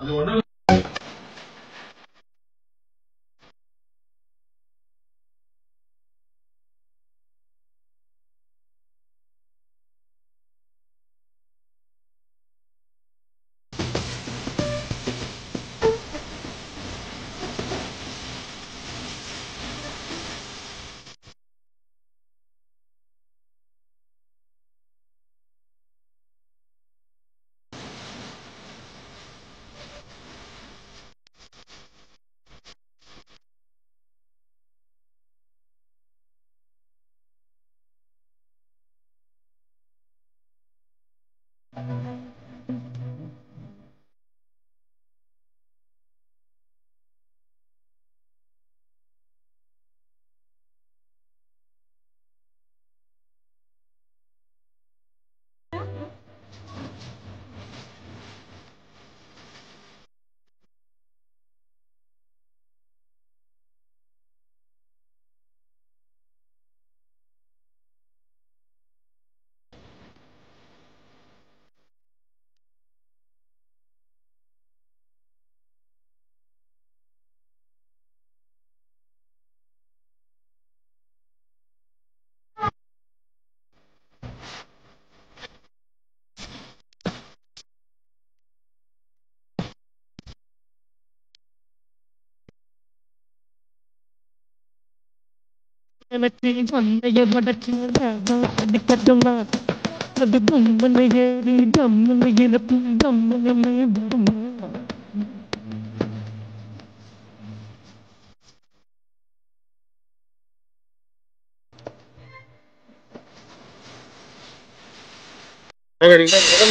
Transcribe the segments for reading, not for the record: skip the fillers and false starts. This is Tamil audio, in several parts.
முதல்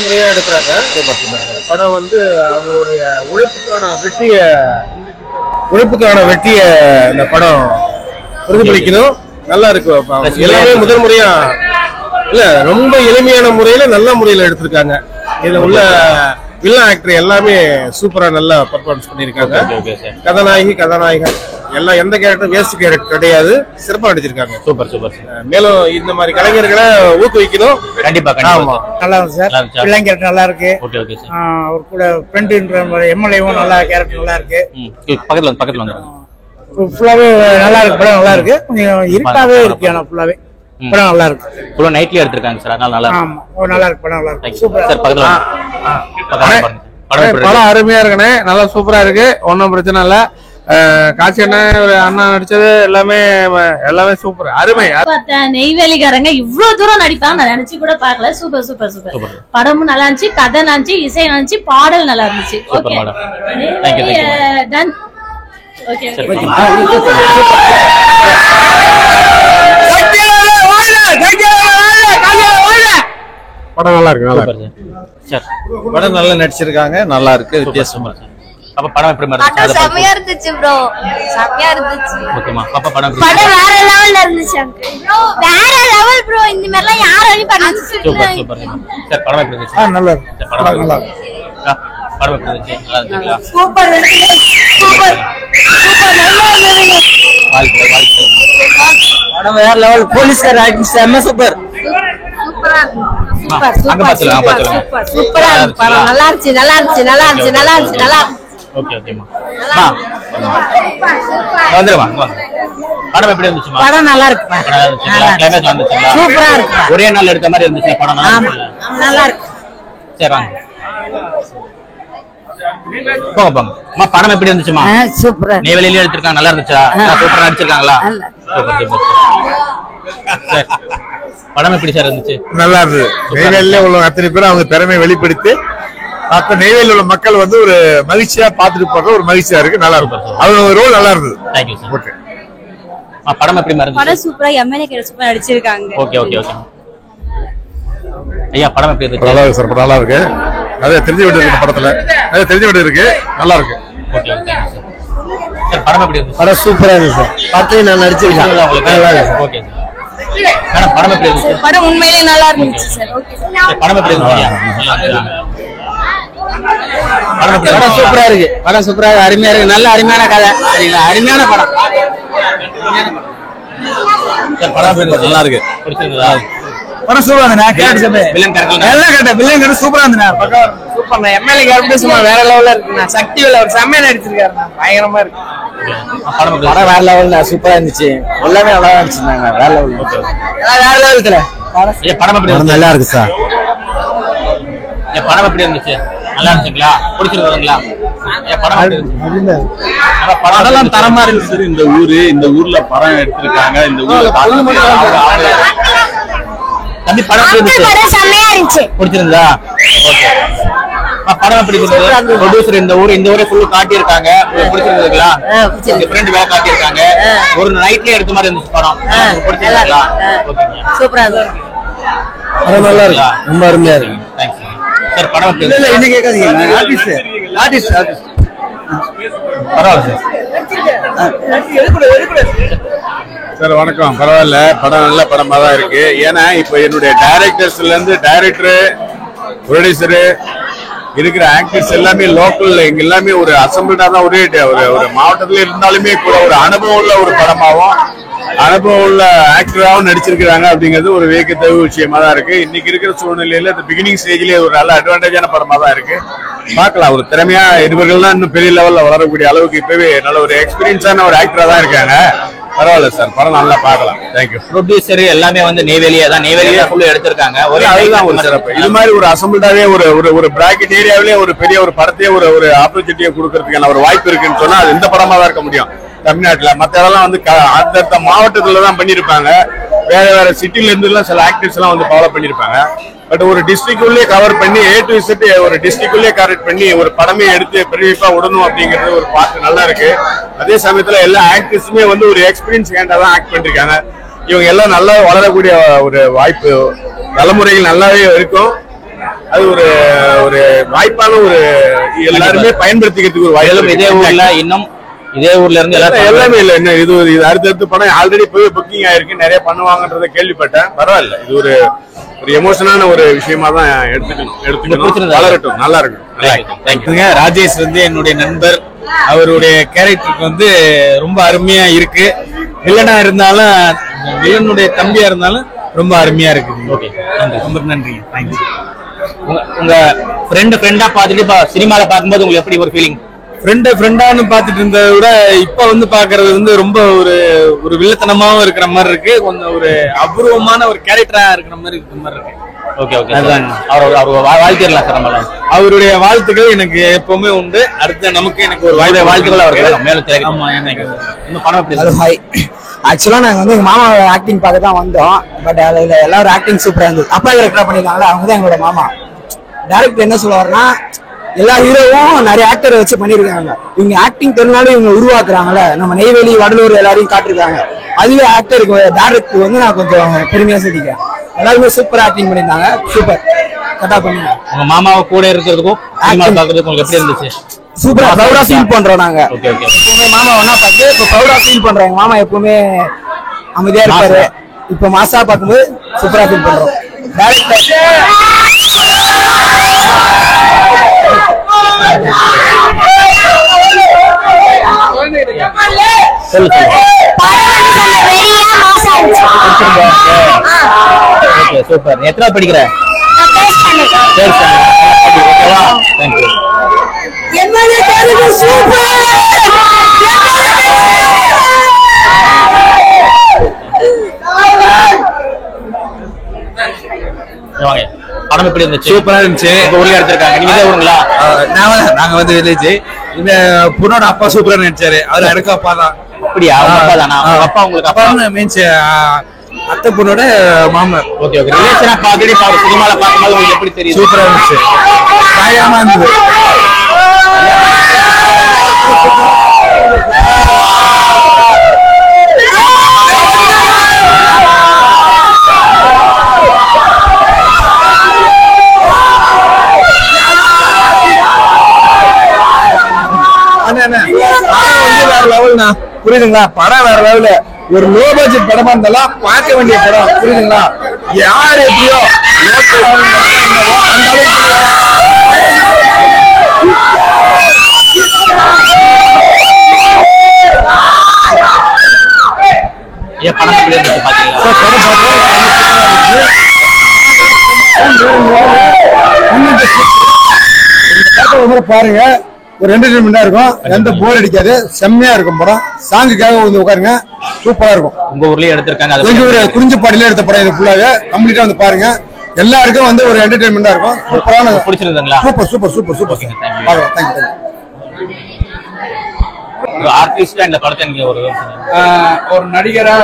முறையா எடுக்கிறாங்க படம் வந்து அவங்களுடைய உழைப்புக்கான வெற்றிய இந்த படம் பிரதிபலிக்கணும். நல்லா இருக்கு. எல்லாமே முதல் முறையா இல்ல, ரொம்ப எளிமையான முறையில நல்ல முறையில எடுத்திருக்காங்க. இதுல உள்ள வில்லன் ஆக்டர் எல்லாமே சூப்பரா நல்லா பெர்ஃபார்மன்ஸ் பண்ணிருக்காங்க. கதாநாயகன் எல்லாம் எந்த கேரக்டர் வேஸ்ட் கேரக்டர் கிடையாது, சிறப்பா நடிச்சிருக்காங்க. Super super. மேலும் இந்த மாதிரி கலைஞர்களை ஊக்குவிக்கணும். கண்டிப்பா. நல்லா இருக்கு சார். வில்லன் கேரக்டர் நல்லா இருக்கு. அவர் கூட ஃப்ரெண்ட்ன்ற எம்எல்ஏவும் நல்லா கேரக்டர் நல்லா இருக்கு. பக்கத்துல வந்து ஃபுல்லாவே நல்லா இருக்கு. படம் நல்லா இருக்கு. கொஞ்சம் இருட்டாவே இருக்கு. ஆனா ஃபுல்லாவே படம் நல்லா இருக்கு. ஃபுல்லா நைட்ல எடுத்திருக்காங்க சார். அதனால நல்லா இருக்கு. ஆமா, நல்லா இருக்கு. படம் நல்லா இருக்கு. சூப்பரா சார். பக்கத்துல படம் அருமையா இருக்குண்ணே. நல்லா சூப்பரா இருக்கு. ஒன்னும் பிரச்சனை இல்ல. காட்சி அண்ணா நடிச்சது எல்லாமே சூப்பர், அருமை. நெய்வேலிக்காரங்க இவ்வளவு தூரம் நடிப்பாங்க நான் நினைச்சு கூட பாக்கல. Super super super. படமும் நல்லா இருந்துச்சு, கதை நல்லா இருந்துச்சு, இசை நல்லா இருந்துச்சு, பாடல் நல்லா இருந்துச்சு. Okay done. ஓகே படம் நல்லா இருக்கு. படம் நல்லா நடிச்சிருக்காங்க. நல்லா இருக்கு. வித்தியாசமா. அப்ப படம் எப்படி இருந்துச்சு? செமையா இருந்துச்சு ப்ரோ. செமையா இருந்துச்சு. ஓகேமா. அப்ப படம் வேற லெவல்ல இருந்துச்சு அங்கிள். ப்ரோ வேற லெவல் ப்ரோ. இந்த மாதிரி எல்லாம் யாராலையும் பண்ண முடியாது. Super super. சார் படம் எப்படி இருந்துச்சு? நல்லா இருக்கு. படம் நல்லா இருக்கு. படம் எப்படி இருந்துச்சு? நல்லா இருந்துங்களா? Super super super. நல்லா இருந்துச்சு. படம் வேற லெவல். போலீஸ்கார ஆக்டிங் செம்ம சூப்பர். சூப்பரா சூப்பர் சூப்பர் சூப்பர். சூப்பரா இருக்கு. படம் நல்லா இருந்துச்சு நல்லா இருந்துச்சு நல்லா இருந்துச்சு நல்லா இருந்துச்சு நல்லா இருந்துச்சு. ஓகே ஓகேமா. வந்துருவா. படம் எப்படி இருந்துச்சுமா? படம் நல்லா இருக்கு. கிளைமேக்ஸ் வந்துச்சுங்களா? சூப்பரா இருக்கு. ஒரே நாள் எடுத்த மாதிரி இருந்துச்சு படம். நல்லா இருக்கு. சரி வாங்க போங்க போங்க. அம்மா படம் எப்படி இருந்துச்சுமா? சூப்பரா. நெய்வேலியில எடுத்திருக்காங்க. நல்லா இருந்துச்சா? சூப்பரா நடிச்சிருக்காங்களா? சரி படம் எப்படி சார் இருந்துச்சு? நல்லா இருந்தது. நெய்வேலியில உள்ள அத்தனை பேரும் அவங்க திறமை வெளிப்படுத்தி அப்ப நெய்வேலியில் உள்ள மக்கள் வந்து ஒரு மகிழ்ச்சியா பாத்துட்டு போற ஒரு மகிழ்ச்சியா இருக்கு. நல்லா இருக்கும். அவங்க ரோல் நல்லா இருந்தது. Thank you sir. ஓகே படம் எப்படி இருந்துச்சு? படம் சூப்பரா. எம்எல்ஏ கேரக்டர் சூப்பரா நடிச்சிருக்காங்க. Okay okay okay. ஐயா படம் எப்படி இருந்துச்சு? நல்லா இருக்கு சார். நல்லா இருக்கு. அதே தெரிஞ்ச வீடு இருக்கு படத்துல. அதே தெரிஞ்ச வீடு இருக்கு. நல்லா இருக்கு. Okay okay sir. படம் எப்படி இருந்துச்சு? படம் சூப்பரா இருக்கு சார். பார்த்து நான் நடிச்சிருக்கேன். நல்லா இருக்கு. Okay sir. மேடம் படம் எப்படி இருந்துச்சு? படம் உண்மையிலேயே நல்லா இருந்துச்சு சார். Okay sir. படம் எப்படி இருந்துச்சு? படம் சூப்பரா இருக்கு. படம் சூப்பரா இருக்கு. அருமையா இருக்கு. நல்ல அருமையான கதை. சரிங்களா? அருமையான படம். சார் படம் எப்படி இருந்துச்சு? நல்லா இருக்கு. பிடிச்சிருந்ததா? படம் சூப்பரா இருந்தேன். வில்லன் கேரக்டர் எல்லாம் கேட்டேன். வில்லன் கேரக்டர் சூப்பரா இருந்தேன். சூப்பர். எம்எல்ஏ கேரக்டர் சும்மா வேற லெவல்ல இருக்குண்ணா. சக்தி வேல ஒரு செம்மையா நடிச்சிருக்காருண்ணா. பயங்கரமா இருக்கு. படம் வேற லெவல்ல சூப்பரா இருந்துச்சு. எல்லாமே நல்லா நடிச்சிருந்தாங்க. வேற லெவல். வேற லெவல்ல. படம் எப்படி நல்லா இருக்கு சார். படம் எப்படி இருந்துச்சு? நல்லா இருந்துச்சுங்களா? பிடிச்சிருக்குங்களா? படம் தரமா இருந்துச்சு. இந்த ஊர்ல படம் எடுத்திருக்காங்க. இந்த ஊர்ல தம்பி படம் செம்மையா இருந்துச்சு. பிடிச்சிருந்தா? படம் எப்படி இருந்தது? ப்ரொடியூசர் இந்த ஊரே ஃபுல்லா காட்டியிருக்காங்க. பிடிச்சிருக்குங்களா? டிஃபரெண்ட் வேலை காட்டியிருக்காங்க. ஒரு நைட்ல எடுத்த மாதிரி இருந்துச்சு படம். பிடிச்சிருக்குங்களா? சூப்பரா இருக்கு. படம் நல்லா இருக்கு. ரொம்ப அருமையா இருக்கு. Thanks sir. படம் எப்படி இல்ல இருந்துச்சு? இன்னும் கேட்காதீங்க. ஆர்டிஸ்ட் பரவாயில்ல சார் வணக்கம். பரவாயில்ல, படம் நல்ல படமா தான் இருக்கு. ஏன்னா இப்ப என்னுடைய டைரக்டர்ஸ்ல இருந்து டைரக்டரு, ப்ரொடியூசரு இருக்கிற ஆக்டர்ஸ் எல்லாமே லோக்கல்ல இங்க எல்லாமே ஒரு அசம்பிள்டா தான் ஒரே ஒரு மாவட்டத்துல இருந்தாலுமே கூட ஒரு அனுபவம் உள்ள ஒரு படமாவும் அனுபவம் உள்ள ஆக்டராகவும் நடிச்சிருக்கிறாங்க அப்படிங்கிறது ஒரு வியக்கத்தகு விஷயமா தான் இருக்கு. இன்னைக்கு இருக்கிற சூழ்நிலையில இந்த பிகினிங் ஸ்டேஜ்லயே ஒரு நல்ல அட்வான்டேஜான படமா தான் இருக்கு. பார்க்கலாம். ஒரு திறமையா இருவர்கள் தான் இன்னும் பெரிய லெவல்ல வளரக்கூடிய அளவுக்கு இப்பவே நல்ல ஒரு எக்ஸ்பீரியன்ஸான ஒரு ஆக்டரா தான் இருக்காங்க. பரவாயில்ல சார், படம் நல்லா பார்க்கலாம். தேங்க்யூ. ப்ரொடியூசர் எல்லாமே வந்து நெய்வேலியா ஃபுல்லா எடுத்திருக்காங்க. அதுதான் ஒரு சிறப்பு. இது மாதிரி ஒரு அசம்பிள்டாவே ஒரு பிராக்கெட் ஏரியாவிலே ஒரு பெரிய ஒரு படத்தையே ஒரு ஆப்பர்ச்சுனிட்டியை கொடுக்கறதுக்கான ஒரு வாய்ப்பு இருக்குன்னு சொன்னா அது இந்த படமா தான் இருக்க முடியும் தமிழ்நாட்டுல. மத்த இடம்லாம் வந்து அந்த மாவட்டத்துல தான் பண்ணிருப்பாங்க. வேற வேற சிட்டில இருந்து எல்லாம் சில ஆக்டர்ஸ் எல்லாம் வந்து ஃபாலோ பண்ணிருப்பாங்க. பட் ஒரு டிஸ்ட்ரிக்ட் உள்ளே கவர் பண்ணி A to Z ஒரு டிஸ்ட்ரிக்ட் உள்ளே கரெக்ட் பண்ணி ஒரு படமே எடுத்து பிரீஃபா விடணும் அப்படிங்கிறது ஒரு பார்த்து நல்லா இருக்கு. அதே சமயத்துல எல்லா ஆக்டர்ஸுமே வந்து ஒரு எக்ஸ்பீரியன்ஸ் கேண்டா தான் ஆக்ட் பண்ணிருக்காங்க. இவங்க எல்லாம் நல்லா வளரக்கூடிய ஒரு வாய்ப்பு தலைமுறைகள் நல்லாவே இருக்கும். அது ஒரு வாய்ப்பான ஒரு எல்லாருமே பயன்படுத்திக்கிறதுக்கு ஒரு வாய்ப்பு. இதே ஊர்ல இன்னும் இதே ஊர்ல இருந்து எல்லாமே இல்ல. என்ன இது அடுத்தடுத்து படம் ஆல்ரெடி போய் புக்கிங் ஆயிருக்கு. நிறைய பண்ணுவாங்கன்றத கேள்விப்பட்டேன். பரவாயில்ல. இது ஒரு எமோஷனான ஒரு விஷயமா தான் எடுத்துக்கணும். வளரட்டும். நல்லா இருக்கும். ராஜேஷ் வந்து என்னுடைய நண்பர். அவருடைய கேரக்டருக்கு வந்து ரொம்ப அருமையா இருக்கு. வில்லனா இருந்தாலும் வில்லனுடைய தம்பியா இருந்தாலும் ரொம்ப அருமையா இருக்கு. ஓகே, ரொம்ப நன்றி. தேங்க்யூ. உங்க ஃப்ரெண்டா பார்த்துட்டு இப்ப சினிமால பார்க்கும்போது உங்களுக்கு எப்படி ஒரு ஃபீலிங்? ஃப்ரெண்டான்னு பாத்துட்டு இருந்ததை விட இப்ப வந்து பாக்குறது வந்து ரொம்ப ஒரு வில்லத்தனமாவும் இருக்கிற மாதிரி இருக்கு. கொஞ்சம் ஒரு அபூர்வமான ஒரு கேரக்டரா இருக்கிற மாதிரி இருக்கு. Okay okay. அவர் வாழ்த்திடலாம் சார். நம்மளாம் அவருடைய வாழ்த்துக்கள் எனக்கு எப்பவுமே உண்டு. அடுத்து எனக்கு ஒரு வாழ்த்துக்கள் அவருக்கு மேலும் தெரியும். ஆமா, இந்த படம் எப்படி? ஹாய். ஆக்சுவலா நாங்க வந்து எங்க மாமா ஆக்டிங் பார்க்க தான் வந்தோம். பட் அதுல எல்லாரும் ஆக்டிங் சூப்பரா இருந்தது. அப்பா கரெக்டா பண்ணிருக்காங்களா, அவங்க தான் எங்களோட மாமா. டைரக்டர் என்ன சொல்லுவாருன்னா, எல்லா ஹீரோவும் நிறைய ஆக்டரை வச்சு பண்ணிருக்காங்க. இவங்க ஆக்டிங் தெரிஞ்சாலும் இவங்க உருவாக்குறாங்கல்ல. நம்ம நெய்வேலி, வடலூர் எல்லாரையும் காட்டிருக்காங்க. அதுவே ஆக்டருக்கு டைரக்டர் வந்து நான் கொஞ்சம் பெருமையா சொல்லிக்கிறேன். எல்லாருமே சூப்பர் ஆக்டிங் பண்ணிருந்தாங்க. சூப்பர் கரெக்டா பண்ணீங்க. உங்க மாமாவை கூட இருக்கிறதுக்கும் பாக்குறதுக்கும் எப்படி இருந்துச்சு? சூப்பரா ப்ரௌடா ஃபீல் பண்றோம் நாங்க. எப்பவுமே மாமா ஒன்னா பார்த்து இப்ப ப்ரௌடா ஃபீல் பண்றோம். எங்க மாமா எப்பவுமே அமைதியா இருப்பாரு. இப்ப மாசா பார்க்கும்போது சூப்பரா ஃபீல் பண்றோம். சூப்பர். எத்தனை படிக்கிற? படம் எப்படி இருந்துச்சு? சூப்பரா இருந்துச்சு. ஊர்ல எடுத்திருக்காங்க. நீங்க ஊருங்களா? நாங்க வந்து வில்லேஜ். இந்த பொண்ணோட அப்பா சூப்பரா நடிச்சாரு. அவரு எனக்கு அப்பா தான். அப்படியா? அப்பா தானா? அப்பா உங்களுக்கு அப்பா மீன்ஸ் அத்தை பொண்ணோட மாமனார். Okay okay. ரிலேஷனா பாத்துட்டு சினிமால பார்க்கும்போது உங்களுக்கு எப்படி தெரியும்? சூப்பரா இருந்துச்சு. பயமா இருந்தது. புரியுதுங்களா? படம் வேற லெவல்ல. ஒரு லோ பட்ஜெட் படமா இருந்தாலும் பார்க்க வேண்டிய படம். புரியுதுங்களா? யார் எப்படியோ படம் எப்படி இருந்துச்சு? பாருங்க, ஒரு என்டர்டைன்மெண்டா இருக்கும், எந்த போர் அடிக்காது, செம்மையா இருக்கும் படம். சாங்குக்காக வந்து உட்காருங்க, சூப்பரா இருக்கும். உங்க ஊர்லயே எடுத்திருக்காங்க, குறிஞ்சிப்பாடியில எடுத்த படம். இது ஃபுல்லாவே கம்ப்ளீட்டா வந்து பாருங்க, எல்லாருக்கும் வந்து ஒரு என்டர்டைன்மெண்டா இருக்கும். சூப்பரான, பிடிச்சிருந்தீங்களா? Super super super super. Thank you. ஆர்டிஸ்டா இந்த படத்தை நீங்க ஒரு நடிகரா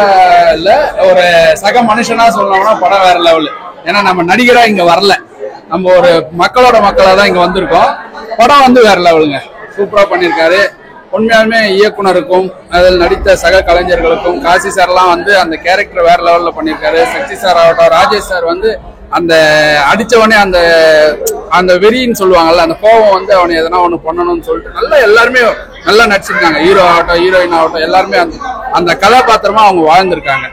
இல்ல, ஒரு சக மனுஷனா சொல்லணும்னா படம் வேற லெவல். ஏன்னா நம்ம நடிகரா இங்க வரல, நம்ம ஒரு மக்களோட மக்களா தான் இங்க வந்திருக்கோம். படம் வந்து வேற லெவலுங்க, சூப்பரா பண்ணிருக்காரு. உண்மையாலுமே இயக்குனருக்கும் அதில் நடித்த சக கலைஞர்களுக்கும், காசி சார்லாம் வந்து அந்த கேரக்டர் வேற லெவல்ல பண்ணிருக்காரு. சக்தி சார் ஆகட்டும், ராஜேஷ் சார் வந்து அந்த அடிச்சவனே அந்த அந்த வெறின்னு சொல்லுவாங்கல்ல, அந்த கோபம் வந்து அவனை எதனா ஒண்ணு பண்ணணும்னு சொல்லிட்டு நல்லா எல்லாருமே நல்லா நடிச்சிருக்காங்க. ஹீரோ ஆகட்டும், ஹீரோயின் ஆகட்டும், எல்லாருமே அந்த கதாபாத்திரமா அவங்க வாழ்ந்திருக்காங்க.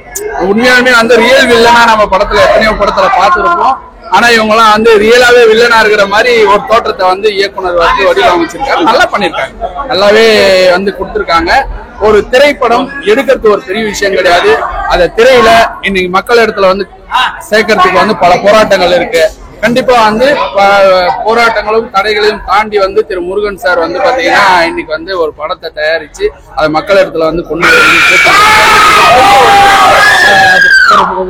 உண்மையாலுமே வந்து ரியல் வில்லனா நம்ம படத்துல எத்தனையோ படத்துல பார்த்துருப்போம். ஆனா இவங்க எல்லாம் வந்து ரியலாவே வில்லனா இருக்கிற மாதிரி ஒரு தோற்றத்தை வந்து இயக்குனர் வந்து வடிவமைச்சிருக்காரு. நல்லா பண்ணிருக்காங்க, நல்லாவே வந்து கொடுத்திருக்காங்க. ஒரு திரைப்படம் எடுக்கிறது ஒரு பெரிய விஷயம் கிடையாது. அத திரையில இன்னைக்கு மக்கள் இடத்துல வந்து சேர்க்கறதுக்கு வந்து பல போராட்டங்கள் இருக்கு. கண்டிப்பா வந்து போராட்டங்களும் தடைகளையும் தாண்டி வந்து திரு முருகன் சார் வந்து பாத்தீங்கன்னா இன்னைக்கு வந்து ஒரு படத்தை தயாரிச்சு அதை மக்கள் இடத்துல வந்து கொண்டு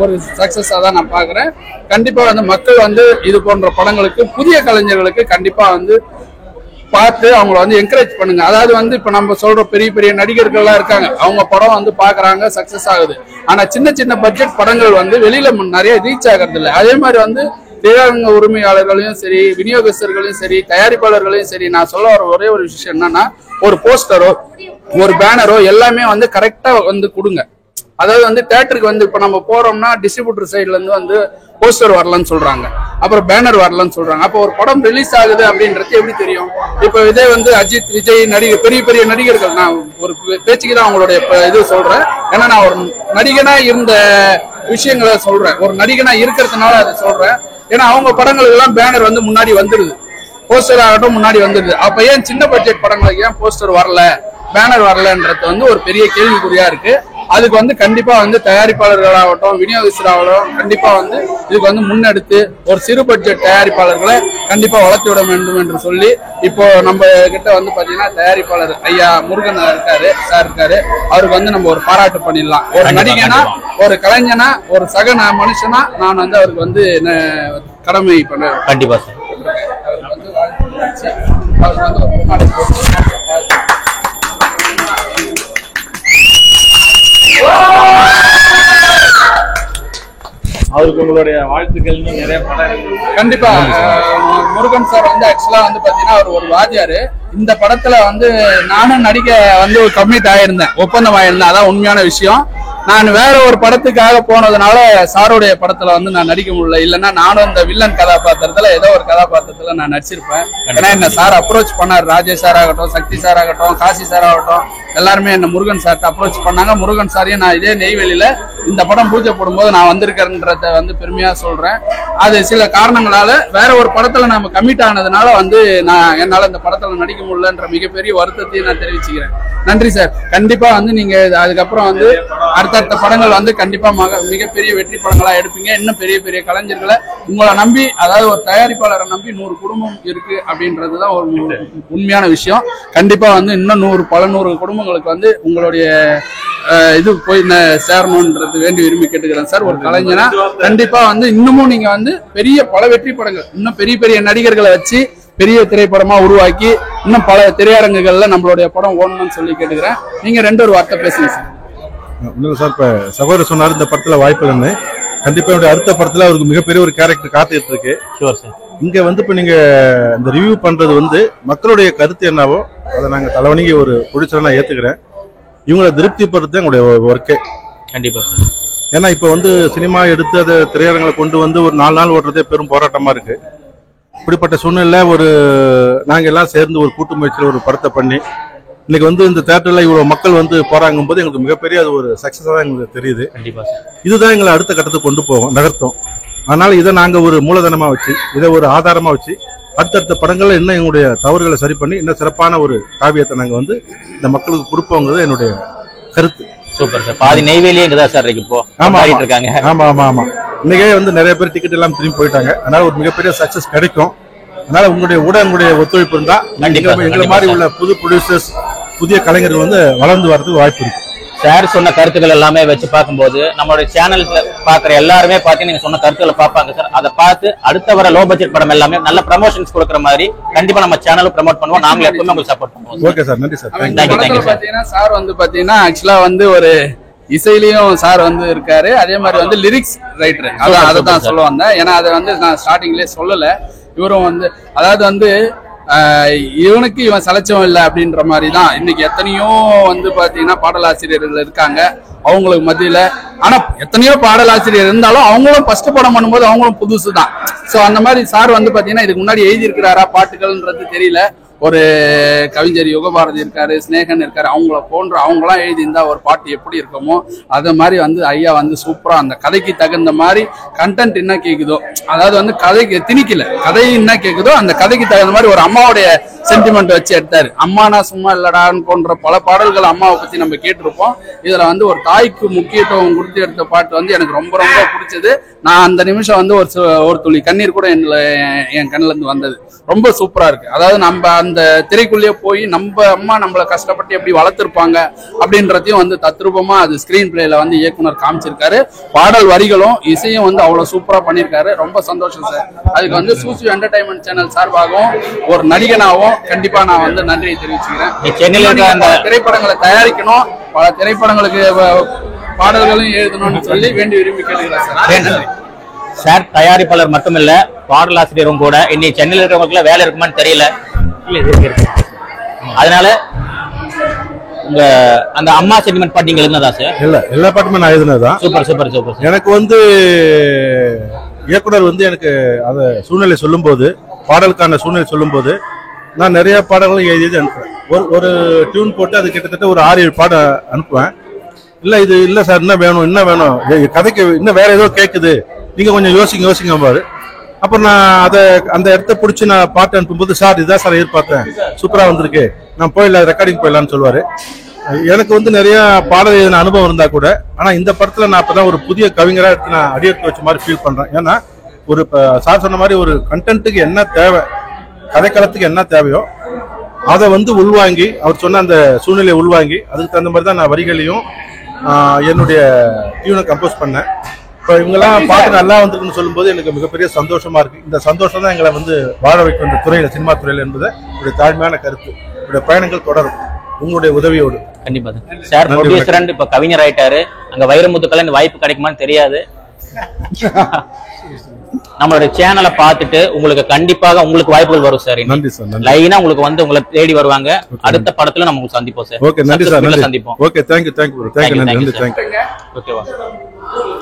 ஒரு சக்சஸா தான் நான் பாக்குறேன். கண்டிப்பா வந்து மக்கள் வந்து இது போன்ற படங்களுக்கு, புதிய கலைஞர்களுக்கு கண்டிப்பா வந்து பார்த்து அவங்கள வந்து என்கரேஜ் பண்ணுங்க. அதாவது வந்து இப்ப நம்ம சொல்ற பெரிய பெரிய நடிகர்கள் எல்லாம் இருக்காங்க, அவங்க படம் வந்து பாக்குறாங்க, சக்சஸ் ஆகுது. ஆனா சின்ன சின்ன பட்ஜெட் படங்கள் வந்து வெளியில நிறைய ரீச் ஆகிறது இல்லை. அதே மாதிரி வந்து திரையரங்க உரிமையாளர்களையும் சரி, விநியோகஸ்தர்களையும் சரி, தயாரிப்பாளர்களையும் சரி, நான் சொல்ல வர ஒரே ஒரு விஷயம் என்னன்னா, ஒரு போஸ்டரோ ஒரு பேனரோ எல்லாமே வந்து கரெக்டா வந்து கொடுங்க. அதாவது வந்து தியேட்டருக்கு வந்து இப்ப நம்ம போறோம்னா டிஸ்ட்ரிபியூட்டர் சைட்ல இருந்து வந்து போஸ்டர் வரலன்னு சொல்றாங்க, அப்புறம் பேனர் வரலன்னு சொல்றாங்க. அப்போ ஒரு படம் ரிலீஸ் ஆகுது அப்படின்றது எப்படி தெரியும்? இப்ப இதே வந்து அஜித், விஜய் நடிகர், பெரிய பெரிய நடிகர்கள், நான் ஒரு பேச்சுக்கு தான் அவங்களுடைய இது சொல்றேன். ஏன்னா நான் ஒரு நடிகனா இருந்த விஷயங்களை சொல்றேன், ஒரு நடிகனா இருக்கிறதுனால அதை சொல்றேன். ஏன்னா அவங்க படங்களுக்கு எல்லாம் பேனர் வந்து முன்னாடி வந்துடுது, போஸ்டர் ஆகட்டும் முன்னாடி வந்துடுது. அப்ப ஏன் சின்ன பட்ஜெட் படங்களுக்கு ஏன் போஸ்டர் வரல, பேனர் வரலன்றது வந்து ஒரு பெரிய கேள்விக்குறியா இருக்கு. அதுக்கு வந்து கண்டிப்பா வந்து தயாரிப்பாளர்களாகட்டும், விநியோகஸ்தராகட்டும் கண்டிப்பா வந்து இதுக்கு வந்து முன்னெடுத்து ஒரு சிறு பட்ஜெட் தயாரிப்பாளர்களை கண்டிப்பா வளர்த்து விட வேண்டும் என்று சொல்லி, இப்போ நம்ம கிட்ட வந்து பாத்தீங்கன்னா தயாரிப்பாளர் ஐயா முருகன் இருக்காரு. அவருக்கு வந்து நம்ம ஒரு பாராட்டு பண்ணிடலாம். ஒரு நடிகனா, ஒரு கலைஞனா, ஒரு சக மனுஷனா நான் வந்து அவருக்கு வந்து கடமை பண்ண கண்டிப்பா அவருக்கு உங்களுடைய வாழ்த்துக்கள். நிறைய படம் கண்டிப்பா முருகன் சார் வந்து ஆக்சுவலா வந்து பாத்தீங்கன்னா அவர் ஒரு வாத்தியாரு. இந்த படத்துல வந்து நானும் நடிக்க வந்து கமிட் ஆயிருந்தேன், ஒப்பந்தம் ஆயிருந்தேன். அதான் உண்மையான விஷயம். நான் வேற ஒரு படத்துக்காக போனதுனால சாருடைய படத்துல வந்து நான் நடிக்க முடியல. இல்லைன்னா நானும் இந்த வில்லன் கதாபாத்திரத்துல ஏதோ ஒரு கதாபாத்திரத்துல நான் நடிச்சிருப்பேன். ஏன்னா என்ன சார் அப்ரோச் பண்ணார், ராஜேஷ் சார் ஆகட்டும், சக்தி சார் ஆகட்டும், காசி சார் ஆகட்டும், எல்லாருமே என்ன முருகன் சார்ட்ட அப்ரோச் பண்ணாங்க. முருகன் சாரையும் நான் இதே நெய்வேலியில இந்த படம் பூஜை போடும்போது நான் வந்திருக்கிறேன்றத வந்து பெருமையா சொல்றேன். அது சில காரணங்களால வேற ஒரு படத்துல நம்ம கமிட் ஆனதுனால வந்து நான் என்னால இந்த படத்துல நடிக்க முடியலன்ற மிகப்பெரிய வருத்தத்தையும் நான் தெரிவிச்சுக்கிறேன். நன்றி சார். கண்டிப்பா வந்து நீங்க அதுக்கப்புறம் வந்து அடுத்தடுத்த படங்கள் வந்து கண்டிப்பா மிகப்பெரிய வெற்றி படங்களா எடுப்பீங்க. இன்னும் பெரிய பெரிய கலைஞர்களை உங்களை நம்பி, அதாவது ஒரு தயாரிப்பாளரை நம்பி 100 குடும்பம் இருக்கு அப்படின்றதுதான் ஒரு உண்மையான விஷயம். கண்டிப்பா வந்து இன்னும் 100 குடும்பங்களுக்கு வந்து உங்களுடைய இது போய் சேரணும்ன்றது வேண்டி விரும்பி கேட்டுக்கிறேன் சார். ஒரு கலைஞனா கண்டிப்பா வந்து இன்னமும் நீங்க வந்து பெரிய பல வெற்றி படங்கள், இன்னும் பெரிய பெரிய நடிகர்களை வச்சு பெரிய திரைப்படமா உருவாக்கி இன்னும் பல திரையரங்குகள்ல நம்மளுடைய படம் ஓடணும்னு சொல்லி கேட்டுக்கிறேன். நீங்க 2 வார்த்தை பேசுங்க சார். ஒன்றும் சார், இப்ப சகோதரர் சொன்னாரு இந்த படத்துல வாய்ப்பு இல்லைன்னு. கண்டிப்பா என்னுடைய அடுத்த படத்துல அவருக்கு மிகப்பெரிய ஒரு கேரக்டர் காத்துட்டு இருக்கு. இங்க வந்து இப்ப நீங்க இந்த ரிவ்யூ பண்றது வந்து மக்களுடைய கருத்து என்னவோ அதை நாங்க தலைவணிக்கு ஒரு ப்ரொடியூசரா நான் ஏத்துக்கிறேன். இவங்களை திருப்தி படுறது எங்களுடைய ஒர்க்கே. கண்டிப்பா. ஏன்னா இப்ப வந்து சினிமா எடுத்து அதை திரையரங்களை கொண்டு வந்து ஒரு 4 நாள் ஓட்டுறதே பெரும் போராட்டமா இருக்கு. இப்படிப்பட்ட சூழ்நிலை ஒரு நாங்க எல்லாம் சேர்ந்து ஒரு கூட்டு முயற்சியில் ஒரு படத்தை பண்ணி இன்னைக்கு வந்து இந்த தியேட்டர்ல இவ்வளவு மக்கள் வந்து போறாங்கும் போது எங்களுக்கு மிகப்பெரிய அது ஒரு சக்சஸா தான் எங்களுக்கு தெரியுது. இதுதான் எங்களை அடுத்த கட்டத்துக்கு கொண்டு போகும், நகர்த்தும். அதனால இதை நாங்க ஒரு மூலதனமா வச்சு, இதை ஒரு ஆதாரமா வச்சு அடுத்தடுத்த படங்கள்ல இன்னும் எங்களுடைய தவறுகளை சரி பண்ணி இன்னும் சிறப்பான ஒரு காவியத்தை நாங்க வந்து இந்த மக்களுக்கு கொடுப்போங்கிறது என்னுடைய கருத்து. Super sir. பாதி நெய்வேலியே இங்கதான் சார் இருக்கு இப்போ. ஆமா இருக்காங்க. ஆமா ஆமா ஆமா இன்னைக்கே வந்து நிறைய பேர் டிக்கெட் எல்லாம் திரும்பி போயிட்டாங்க. அதனால ஒரு மிகப்பெரிய சக்சஸ் கிடைக்கும். அதனால உங்களுடைய ஒத்துழைப்பு இருந்தா எங்களை மாதிரி உள்ள புது ப்ரொடியூசர்ஸ், புதிய கலைஞர்கள் வந்து வளர்ந்து வரதுக்கு வாய்ப்பு இருக்கு. சார் சொன்ன கருத்துக்கள் எல்லாமே வச்சு பார்க்கும்போது நம்மளுடைய சேனல்ல பாக்குற எல்லாருமே பாத்தீங்கன்னா நீங்க சொன்ன கருத்துக்களை பார்ப்பாங்க சார். அதை பார்த்து அடுத்த வர லோ பட்ஜெட் படம் எல்லாமே நல்ல ப்ரமோஷன்ஸ் கொடுக்குற மாதிரி கண்டிப்பா நம்ம சேனலும் ப்ரமோட் பண்ணுவோம். நாங்களும் எப்பவுமே உங்களுக்கு சப்போர்ட் பண்ணுவோம். ஓகே சார், நன்றி சார். பாத்தீங்கன்னா சார் வந்து பாத்தீங்கன்னா ஆக்சுவலா வந்து ஒரு இசையிலயும் சார் வந்து இருக்காரு. அதே மாதிரி வந்து லிரிக்ஸ் ரைட்டர். அதை தான் சொல்ல வந்தேன். ஏன்னா அதை வந்து நான் ஸ்டார்டிங்லேயே சொல்லல. இவரும் வந்து அதாவது வந்து இவனுக்கு இவன் சலைச்சவன் இல்லை அப்படின்ற மாதிரி தான் இன்னைக்கு எத்தனையோ வந்து பாத்தீங்கன்னா பாடலாசிரியர்கள் இருக்காங்க அவங்களுக்கு மத்தியில. ஆனா எத்தனையோ பாடலாசிரியர் இருந்தாலும் அவங்களும் ஃபர்ஸ்ட் படம் பண்ணும்போது அவங்களும் புதுசு தான். ஸோ அந்த மாதிரி சார் வந்து பாத்தீங்கன்னா இதுக்கு முன்னாடி எழுதி இருக்கிறாரா பாட்டுகள்ன்றது தெரியல. ஒரு கவிஞர் யுகபாரதி இருக்காரு, ஸ்னேகன் இருக்காரு, அவங்களாம் எழுதியிருந்தா ஒரு பாட்டு எப்படி இருக்குமோ அது மாதிரி வந்து ஐயா வந்து சூப்பரா அந்த கதைக்கு தகுந்த மாதிரி கண்டென்ட் என்ன கேக்குதோ, அதாவது வந்து கதைக்கு திணிக்கல, கதை என்ன கேக்குதோ அந்த கதைக்கு தகுந்த மாதிரி ஒரு அம்மாவுடைய சென்டிமெண்ட் வச்சு எடுத்தாரு. அம்மானா சும்மா இல்லடான்னு போன்ற பல பாடல்கள் அம்மாவை பத்தி நம்ம கேட்டிருப்போம். இதுல வந்து ஒரு தாய்க்கு முக்கியத்துவம் கொடுத்து எடுத்த பாட்டு வந்து எனக்கு ரொம்ப ரொம்ப பிடிச்சது. நான் அந்த நிமிஷம் வந்து ஒரு துளி கண்ணீர் கூட என் கண்ணுல இருந்து வந்தது. ரொம்ப சூப்பரா இருக்கு. அதாவது நம்ம அந்த திரைக்குள்ளேயே போய் நம்ம அம்மா நம்மளை கஷ்டப்பட்டு எப்படி வளர்த்திருப்பாங்க அப்படின்றதையும் வந்து தத்ரூபமா அது ஸ்கிரீன் பிளேல வந்து இயக்குனர் காமிச்சிருக்காரு. பாடல் வரிகளும் இசையும் வந்து அவ்வளவு சூப்பரா பண்ணிருக்காரு. ரொம்ப சந்தோஷம் சார். அதுக்கு வந்து சூசி என்டர்டைன்மெண்ட் சேனல் சார்பாகவும் ஒரு நடிகனாகவும் கண்டிப்பா நான் வந்து நன்றியை தெரிவிச்சுக்கிறேன். திரைப்படங்களை தயாரிக்கணும், பல திரைப்படங்களுக்கு பாடல்களும் எழுதணும்னு சொல்லி வேண்டி விரும்பி கேட்டுக்கிறேன் சார். சார் தயாரிப்பாளர் மட்டுமில்ல பாடலாசிரியரும் கூட. இன்னைக்கு சென்னையில் இருக்கிறவங்களுக்கு வேலை இருக்குமான்னு தெரியல. அதனால உங்க அந்த அம்மா சென்டிமெண்ட் பாட்டு நீங்க எழுதினதா சார்? இல்ல, எல்லா பாட்டுமே நான் எழுதினதுதான். Super super super. எனக்கு வந்து இயக்குனர் வந்து எனக்கு அந்த சூழ்நிலை சொல்லும் போது, பாடலுக்கான சூழ்நிலை சொல்லும் போது நான் நிறைய பாடல்களும் எழுதி அனுப்புவேன். ஒரு டியூன் போட்டு அது கிட்டத்தட்ட ஒரு 6-7 பாடம் அனுப்புவேன். இல்ல இது இல்ல சார், என்ன வேணும் கதைக்கு இன்னும் வேற ஏதோ கேக்குது, நீங்க கொஞ்சம் யோசிங்க பாரு. அப்புறம் நான் அந்த இடத்த பிடிச்சி நான் பாட்டு அனுப்பும்போது, சார் இதான் சார் எதிர்பார்த்தேன், சூப்பரா வந்திருக்கு, நான் போயிடலாம், ரெக்கார்டிங் போயிடலான்னு சொல்லுவாரு. எனக்கு வந்து நிறைய பாடல் எழுதின அனுபவம் இருந்தா கூட, ஆனா இந்த படத்துல நான் அப்பதான் ஒரு புதிய கவிஞரா எடுத்து நான் அடியெடுத்து வச்ச மாதிரி ஃபீல் பண்றேன். ஏன்னா ஒரு சார் சொன்ன மாதிரி ஒரு கண்டென்ட்டுக்கு என்ன தேவை, கதைக்களத்துக்கு என்ன தேவையோ அதை வந்து உள்வாங்கி, அவர் சொன்ன அந்த சூழ்நிலையை உள்வாங்கி அதுக்கு தகுந்த மாதிரி தான் நான் வரிகளையும் என்னுடைய டியூனை கம்போஸ் பண்ணேன். இப்போ இவங்கெல்லாம் பாட்டு நல்லா வந்திருக்குன்னு சொல்லும்போது எனக்கு மிகப்பெரிய சந்தோஷமா இருக்கு. இந்த சந்தோஷம் தான் எங்களை வந்து வாழ வைக்கும் இந்த துறையில, சினிமா துறையில என்பது ஒரு தாழ்மையான கருத்து. உங்களுடைய பயணங்கள் தொடரும் உங்களுடைய உதவியோடு. கண்டிப்பா சார். ப்ரொடியூசர் இப்ப கவிஞர் ஆயிட்டாரு. அங்க வைரமுத்துக்கள் இந்த வாய்ப்பு கிடைக்குமான்னு தெரியாது. நம்மளுடைய சேனலை பார்த்துட்டு உங்களுக்கு கண்டிப்பாக உங்களுக்கு வாய்ப்புகள் வரும் சார். நன்றி சார். லைனா உங்களுக்கு வந்து உங்களை தேடி வருவாங்க. அடுத்த படத்துல நம்ம சந்திப்போம் சார். ஓகே, நன்றி சார். சந்திப்போம். Okay, thank you bro. தேங்க்யூ, நன்றி, தேங்க்யூ. ஓகேவா?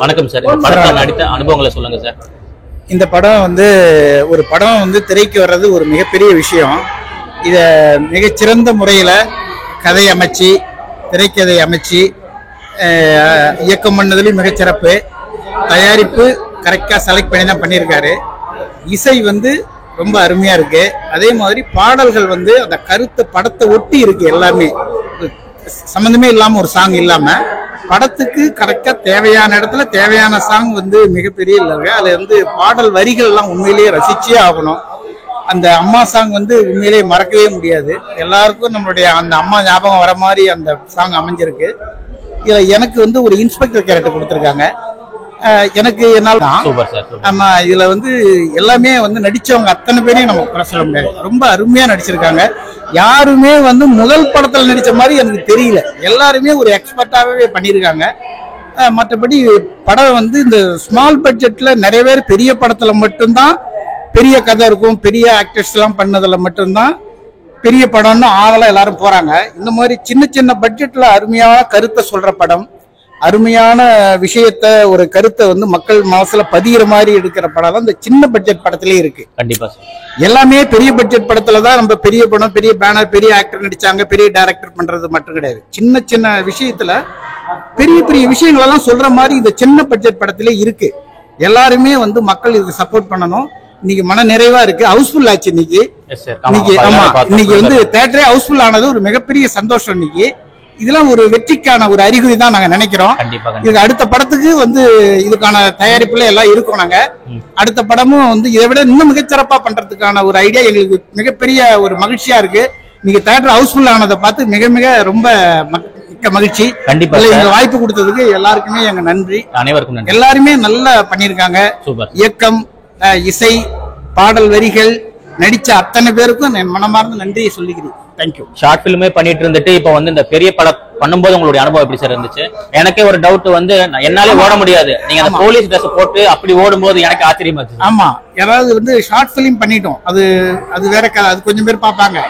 வணக்கம் சார். இந்த படத்துல நடித்த அனுபவங்களை சொல்லுங்க சார். இந்த படம் வந்து ஒரு படம் வந்து திரைக்கு வர்றது ஒரு மிகப்பெரிய விஷயம். இத மிகச்சிறந்த முறையில கதை அமைச்சு, திரைக்கதை அமைச்சு இயக்கம் பண்ணதுலயும் மிகச்சிறப்பு. தயாரிப்பு கரெக்டா செலக்ட் பண்ணி தான் பண்ணியிருக்காரு. இசை வந்து ரொம்ப அருமையா இருக்கு. அதே மாதிரி பாடல்கள் வந்து அந்த கருத்தை படத்தை ஒட்டி இருக்கு. எல்லாமே சம்பந்தமே இல்லாம ஒரு சாங் இல்லாம படத்துக்கு கரெக்டா தேவையான இடத்துல தேவையான சாங் வந்து மிகப்பெரிய இல்லைங்க. அதுல வந்து பாடல் வரிகள் எல்லாம் உண்மையிலேயே ரசிச்சே ஆகணும். அந்த அம்மா சாங் வந்து உண்மையிலேயே மறக்கவே முடியாது. எல்லாருக்கும் நம்மளுடைய அந்த அம்மா ஞாபகம் வர மாதிரி அந்த சாங் அமைஞ்சிருக்கு. இதுல எனக்கு வந்து ஒரு இன்ஸ்பெக்டர் கேரக்டர் கொடுத்துருக்காங்க. எனக்கு என்னால ஆமா, இதுல வந்து எல்லாமே வந்து நடிச்சவங்க அத்தனை பேரையும் நம்ம குறை சொல்ல முடியாது. ரொம்ப அருமையா நடிச்சிருக்காங்க. யாருமே வந்து முதல் படத்துல நடிச்ச மாதிரி எனக்கு தெரியல. எல்லாருமே ஒரு எக்ஸ்பர்ட்டாவே பண்ணியிருக்காங்க. மற்றபடி படம் வந்து இந்த ஸ்மால் பட்ஜெட்ல நிறைய பேர் பெரிய படத்துல மட்டும்தான் பெரிய கதை இருக்கும், பெரிய ஆக்டர்ஸ் எல்லாம் பண்ணதுல மட்டும்தான் பெரிய படம்னு ஆகலாம் எல்லாரும் போறாங்க. இந்த மாதிரி சின்ன சின்ன பட்ஜெட்ல அருமையான கருத்தை சொல்ற படம், அருமையான விஷயத்த ஒரு கருத்தை வந்து மக்கள் மனசுல பதிகிற மாதிரி எடுக்கிற படம் தான் இந்த சின்ன பட்ஜெட் படத்திலே இருக்கு. கண்டிப்பா எல்லாமே பெரிய பட்ஜெட் படத்துல தான் நம்ம பெரிய படம், பெரிய பேனர், பெரிய ஆக்டர் நடிச்சாங்க, பெரிய டைரக்டர் பண்றது மட்டும் கிடையாது. சின்ன சின்ன விஷயத்துல பெரிய பெரிய விஷயங்கள் எல்லாம் சொல்ற மாதிரி இந்த சின்ன பட்ஜெட் படத்திலே இருக்கு. எல்லாருமே வந்து மக்கள் இதுக்கு சப்போர்ட் பண்ணணும். இன்னைக்கு மன நிறைவா இருக்கு. ஹவுஸ்ஃபுல் ஆச்சு இன்னைக்கு. ஆமா, இன்னைக்கு வந்து தியேட்டரே ஹவுஸ்ஃபுல் ஆனது ஒரு மிகப்பெரிய சந்தோஷம். இன்னைக்கு இதெல்லாம் ஒரு வெற்றிக்கான ஒரு அறிகுறி தான் நாங்க நினைக்கிறோம். இது அடுத்த படத்துக்கு வந்து இதுக்கான தயாரிப்புல எல்லாம் இருக்கோம். நாங்க அடுத்த படமும் வந்து இதை விட இன்னும் மிகச்சிறப்பா பண்றதுக்கான ஒரு ஐடியா எங்களுக்கு மிகப்பெரிய ஒரு மகிழ்ச்சியா இருக்கு. நீங்க தியேட்டர் ஹவுஸ்ஃபுல் ஆனதை பார்த்து மிக மிக ரொம்ப மிக்க மகிழ்ச்சி. கண்டிப்பா இந்த வாய்ப்பு கொடுத்ததுக்கு எல்லாருக்குமே எங்க நன்றி. அனைவருக்கும் நன்றி. எல்லாருமே நல்லா பண்ணிருக்காங்க. இயக்கம், இசை, பாடல் வரிகள், நடிச்ச அத்தனை பேருக்கும் நான் மனமார்ந்த நன்றியை சொல்லிக்கிறேன். தேங்க்யூ. ஷார்ட் பிலிமே பண்ணிட்டு இருந்துட்டு இப்போ வந்து இந்த பெரிய படம் பண்ணும்போது உங்களுடைய அனுபவம் எப்படி சார் இருந்துச்சு? எனக்கே ஒரு டவுட் வந்து என்னாலே ஓட முடியாது, நீங்க அந்த போலீஸ் ட்ரெஸ் போட்டு அப்படி ஓடும்போது எனக்கு ஆச்சரியமா இருந்துச்சு. ஆமா, யாராவது வந்து ஷார்ட் பிலிம் பண்ணிட்டோம், அது வேற கதை. அது கொஞ்சம் பேர் பார்ப்பாங்க,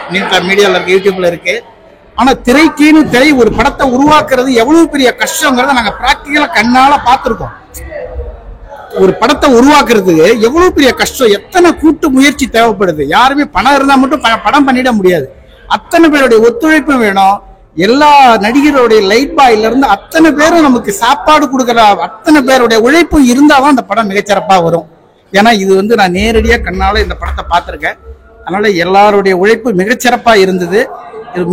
மீடியால இருக்கு, யூடியூப்ல இருக்கு. ஆனா திரை ஒரு படத்தை உருவாக்குறது எவ்வளவு பெரிய கஷ்டங்கிறத நாங்க பிராக்டிகலா கண்ணால பார்த்திருக்கோம். ஒரு படத்தை உருவாக்குறதுக்கு எவ்வளவு பெரிய கஷ்டம், எத்தனை கூட்டு முயற்சி தேவைப்படுது. யாருமே பணம் இருந்தா மட்டும் படம் பண்ணிட முடியாது. அத்தனை பேருடைய ஒத்துழைப்பும் வேணும். எல்லா நடிகருடைய லைட் பாயில இருந்து அத்தனை பேரும் நமக்கு சாப்பாடு கொடுக்குற அத்தனை பேருடைய உழைப்பு இருந்தாதான் அந்த படம் மிகச்சிறப்பா வரும். ஏன்னா இது வந்து நான் நேரடியா கண்ணால இந்த படத்தை பார்த்திருக்கேன். அதனால எல்லாருடைய உழைப்பு மிகச்சிறப்பா இருந்தது.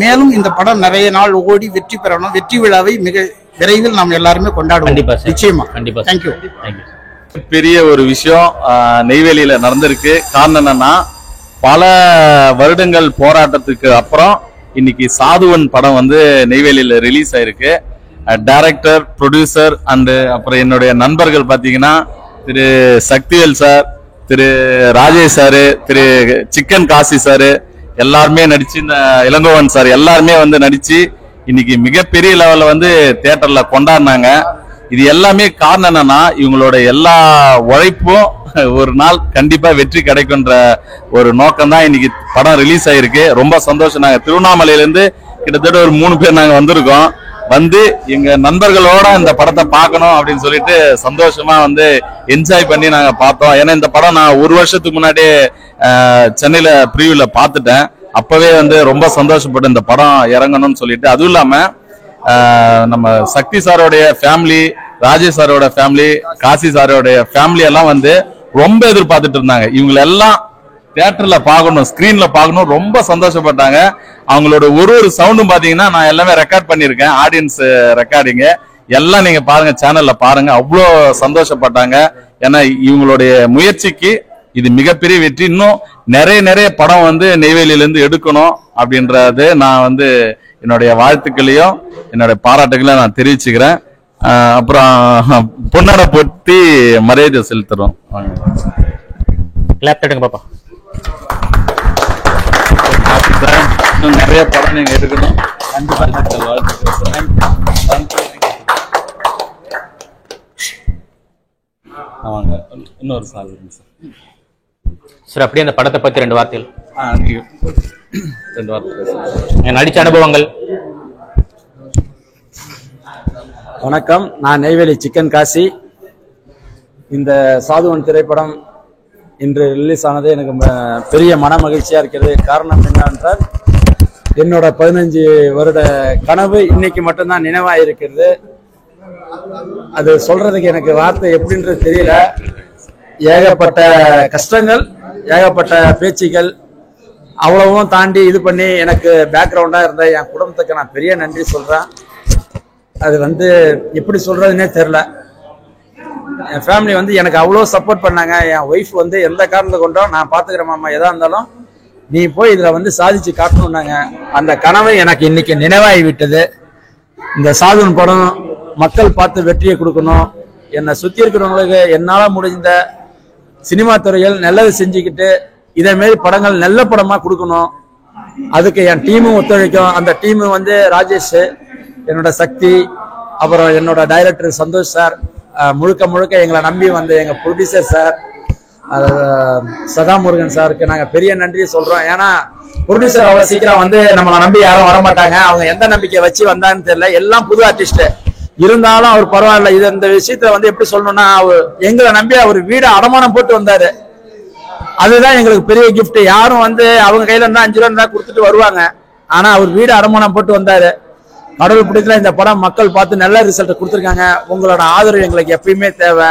மேலும் இந்த படம் நிறைய நாள் ஓடி வெற்றி பெறணும். வெற்றி விழாவை மிக விரைவில் நாம் எல்லாருமே கொண்டாடுவோம். நிச்சயமா. கண்டிப்பா. தேங்க்யூ. பெரிய ஒரு விஷயம் நெய்வேலியில நடந்திருக்கு. காரணம் என்னன்னா, பல வருடங்கள் போராட்டத்துக்கு அப்புறம் இன்னைக்கு சாதுவன் படம் வந்து நெய்வேலியில ரிலீஸ் ஆயிருக்கு. டைரக்டர், ப்ரொடியூசர் அண்ட் அப்புறம் என்னுடைய நண்பர்கள் பாத்தீங்கன்னா திரு சக்திவேல் சார், திரு ராஜேஷ் சாரு, திரு சிக்கன் காசி சாரு எல்லாருமே நடிச்சு, இந்த இளங்கோவன் சார் எல்லாருமே வந்து நடிச்சு இன்னைக்கு மிகப்பெரிய லெவல்ல வந்து தியேட்டர்ல கொண்டாடினாங்க. இது எல்லாமே காரணம் என்னன்னா, இவங்களோட எல்லா உழைப்பும் ஒரு நாள் கண்டிப்பா வெற்றி கிடைக்கும்ன்ற ஒரு நோக்கம் தான் இன்னைக்கு படம் ரிலீஸ் ஆயிருக்கு. ரொம்ப சந்தோஷம். நாங்க திருவண்ணாமலையில இருந்து கிட்டத்தட்ட ஒரு 3 பேர் நாங்க வந்திருக்கோம். வந்து எங்க நண்பர்களோட இந்த படத்தை பார்க்கணும் அப்படின்னு சொல்லிட்டு சந்தோஷமா வந்து என்ஜாய் பண்ணி நாங்க பார்த்தோம். ஏன்னா இந்த படம் நான் 1 வருஷத்துக்கு முன்னாடியே சென்னையில ப்ரீவியூல பார்த்துட்டேன். அப்பவே வந்து ரொம்ப சந்தோஷப்பட்டு இந்த படம் இறங்கணும்னு சொல்லிட்டு, அதுவும் இல்லாம நம்ம சக்தி சாரோடைய ஃபேமிலி, ராஜேஷ் சாரோட ஃபேமிலி, காசி சாரோடைய ஃபேமிலி எல்லாம் வந்து ரொம்ப எதிர்பார்த்துட்டு இருந்தாங்க. இவங்க எல்லாம் தியேட்டர்ல பார்க்கணும், ஸ்கிரீன்ல பார்க்கணும், ரொம்ப சந்தோஷப்பட்டாங்க. அவங்களோட ஒரு சவுண்டும் பாத்தீங்கன்னா நான் எல்லாமே ரெக்கார்ட் பண்ணிருக்கேன், ஆடியன்ஸ் ரெக்கார்டிங் எல்லாம் நீங்க பாருங்க, சேனல்ல பாருங்க. அவ்வளோ சந்தோஷப்பட்டாங்க. ஏன்னா இவங்களுடைய முயற்சிக்கு இது மிகப்பெரிய வெற்றி. இன்னும் நிறைய படம் வந்து நெய்வேலியில இருந்து எடுக்கணும் அப்படின்றது நான் வந்து என்னுடைய வாழ்த்துக்களையும் என்னுடைய பாராட்டுகளையும் நான் தெரிவிச்சுக்கிறேன். அப்புறம் பொன்னாட போட்டி மரியாதை செலுத்துறோம். பாப்பா, நிறைய படம் நீங்க எடுக்கணும். ஆமாங்க, இன்னொரு சார் சார் அப்படியே அந்த படத்தை பத்தி 2 வார்த்தைகள். நடிச்ச அனுபவங்கள். வணக்கம், நான் நெய்வேலி சிக்கன் காசி. இந்த சாதுவன் திரைப்படம் இன்று ரிலீஸ் ஆனது எனக்கு பெரிய மன மகிழ்ச்சியா இருக்கிறது. காரணம் என்னவென்றால், என்னோட 15 வருட கனவு இன்னைக்கு மட்டும்தான் நினைவாயிருக்கிறது. அது சொல்றதுக்கு எனக்கு வார்த்தை எப்படின்றது தெரியல. ஏகப்பட்ட கஷ்டங்கள், ஏகப்பட்ட பேச்சுகள், அவ்வளவும் தாண்டி இது பண்ணி எனக்கு பேக்ரவுண்டா இருந்த என் குடும்பத்துக்கு நான் பெரிய நன்றி சொல்றேன். அது வந்து எப்படி சொல்றதுன்னே தெரியல. என் ஃபேமிலி வந்து எனக்கு அவ்வளோ சப்போர்ட் பண்ணாங்க. என் ஒய்ஃப் வந்து எந்த காரணத்தை கொண்டோம் நான் பாத்துக்கிறேன் மாமா, எதா இருந்தாலும் நீ போய் இதுல வந்து சாதிச்சு காட்டணும்னாங்க. அந்த கனவை எனக்கு இன்னைக்கு நினைவாகி விட்டது. இந்த சாதுவன் படம் மக்கள் பார்த்து வெற்றியை கொடுக்கணும். என்னை சுத்தி இருக்கிறவங்களுக்கு என்னால முடிந்த சினிமா துறைகள் நல்லது செஞ்சுக்கிட்டு இதே மாதிரி படங்கள் நல்ல படமா கொடுக்கணும். அதுக்கு என் டீமும் ஒத்துழைக்கும். அந்த டீமு வந்து ராஜேஷ், என்னோட சக்தி, அப்புறம் என்னோட டைரக்டர் சந்தோஷ் சார், முழுக்க எங்களை நம்பி வந்து எங்க ப்ரொடியூசர் சார் சதாமுருகன் சாருக்கு நாங்க பெரிய நன்றி சொல்றோம். ஏன்னா ப்ரொடியூசர் அவ்வளவு சீக்கிரம் வந்து நம்மளை நம்பி யாரும் வரமாட்டாங்க. அவங்க எந்த நம்பிக்கை வச்சு வந்தான்னு தெரியல. எல்லாம் புது ஆர்டிஸ்ட் இருந்தாலும் அவர் பரவாயில்ல. இது இந்த விஷயத்துல வந்து எப்படி சொல்லணும்னா, எங்களை நம்பி அவர் வீடு அடமானம் போட்டு வந்தாரு. அதுதான் எங்களுக்கு பெரிய கிஃப்ட். யாரும் வந்து அவங்க கையில இருந்தா 5 ரூபா இருந்தா கொடுத்துட்டு வருவாங்க. ஆனா அவர் வீடு அடமானம் போட்டு வந்தாரு. கடவுள் பிடிக்கல, இந்த படம் மக்கள் பார்த்து நல்ல ரிசல்ட் கொடுத்துருக்காங்க. உங்களோட ஆதரவு எங்களுக்கு எப்பயுமே தேவை.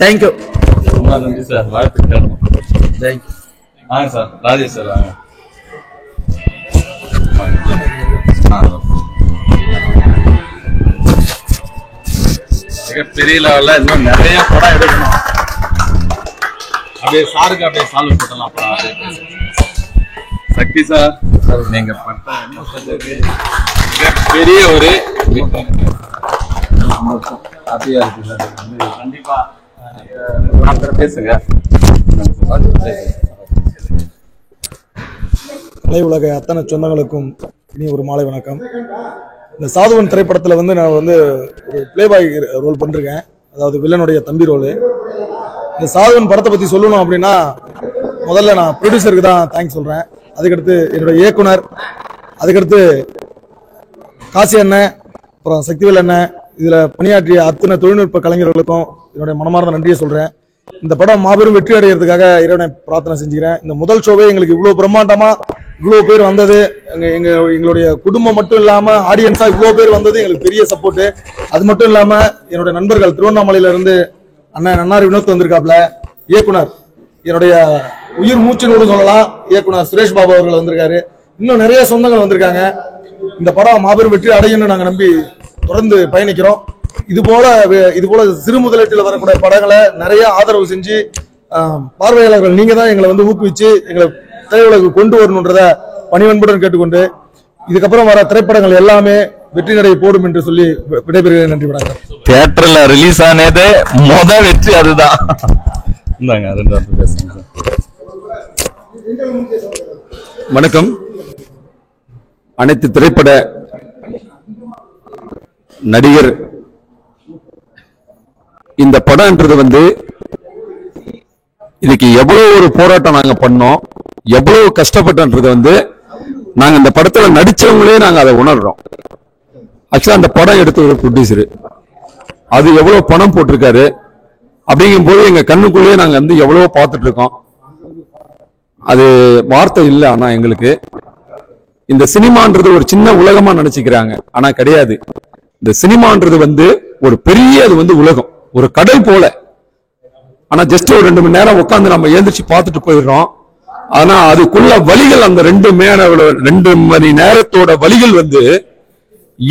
தேங்க்யூ. ரொம்ப நன்றி சார், வாழ்த்துக்கள். தேங்க்யூ. Sir Rajesh sir. மிகப்பெரிய லெவல்ல இன்னும் நிறைய படம் எடுக்கணும். அப்படியே சாருக்கு அப்படியே சால்வ் பண்ணலாம். சக்தி சார், நீங்க மிகப்பெரிய ஒரு ஹாப்பியா இருக்கு சார். கண்டிப்பா பேசுங்க. கலை உலக அத்தனை சொந்தங்களுக்கும் இனி ஒரு மாலை வணக்கம். இந்த சாதுவன் திரைப்படத்துல வந்து நான் வந்து ஒரு பிளேபாய் ரோல் பண்ணிருக்கேன், அதாவது வில்லனுடைய தம்பி ரோல். இந்த சாதுவன் படத்தை பத்தி சொல்லணும் அப்படின்னா முதல்ல நான் ப்ரொடியூசருக்கு தான் தேங்க்ஸ் சொல்றேன். அதுக்கடுத்து என்னுடைய இயக்குனர், அதுக்கடுத்து காசி அண்ணன், அப்புறம் சக்திவேல் அண்ணன், இதுல பணியாற்றிய அத்தனை தொழில்நுட்ப கலைஞர்களுக்கும் என்னுடைய மனமார்ந்த நன்றியை சொல்றேன். இந்த படம் மாபெரும் வெற்றி அடைகிறதுக்காக இறைவனை பிரார்த்தனை செஞ்சுக்கிறேன். இந்த முதல் ஷோவே எங்களுக்கு இவ்வளவு பிரம்மாண்டமா இவ்வளவு பேர் வந்தது, எங்களுடைய குடும்பம் மட்டும் இல்லாம ஆடியன்ஸா இவ்வளவு பேர் வந்தது எங்களுக்கு பெரிய சப்போர்ட். அது மட்டும் இல்லாம என்னுடைய நண்பர்கள் திருவண்ணாமலையில இருந்து அண்ணன் நன்னாரி வினோத் வந்திருக்காப்ல, இயக்குனர் என்னுடைய உயிர் மூச்சுன்னு சொல்லலாம், இயக்குனர் சுரேஷ் பாபு அவர்கள் வந்திருக்காரு, இன்னும் நிறைய சொந்தங்கள் வந்திருக்காங்க. இந்த படம் மாபெரும் வெற்றி அடையும்னு நாங்க நம்பி தொடர்ந்து பயணிக்கிறோம். இது போல சிறு முதலீட்டில் வரக்கூடிய படங்களை நிறைய ஆதரவு செஞ்சு பார்வையாளர்கள் நீங்க தான் எங்களை வந்து ஊக்குவிச்சு எங்களை திரையுலகு கொண்டு வரணுன்றத பணிவன்புடன் கேட்டுக்கொண்டு இதுக்கப்புறம் வர திரைப்படங்கள் எல்லாமே வெற்றி நடை போடும் என்று சொல்லி விடைபெறுகிறேன். நன்றி வணக்கம். தியேட்டர்ல ரிலீஸ் ஆனது முதல் வெற்றி அதுதான். வணக்கம். அனைத்து திரைப்பட நடிகர், இந்த படம்ன்றது வந்து இதுக்கு எவ்வளவு ஒரு போராட்டம் நாங்க பண்ணோம், எவ்வளவு கஷ்டப்பட்டோன்றது வந்து நாங்க இந்த படத்துல நடிச்சவங்களே நாங்க அதை உணர்றோம். ஆக்சுவலா அந்த படம் எடுத்த ஒரு ப்ரொடியூசர் அது எவ்வளவு பணம் போட்டிருக்காரு அப்படிங்கும் போது எங்க கண்ணுக்குள்ளேயே நாங்க வந்து எவ்வளவோ பார்த்துட்டு இருக்கோம். அது வார்த்தை இல்லை. ஆனா எங்களுக்கு இந்த சினிமான்றது ஒரு சின்ன உலகமா நினைச்சுக்கிறாங்க, ஆனா கிடையாது. இந்த சினிமான்றது வந்து ஒரு பெரிய, அது வந்து உலகம், ஒரு கடல் போல. ஆனா ஜஸ்ட் ஒரு 2 மணி நேரம் உட்காந்து நம்ம எழுந்திரிச்சு பார்த்துட்டு போயிடுறோம். ஆனா அதுக்குள்ள வழிகள், அந்த 2 மணி நேரத்தோட வழிகள் வந்து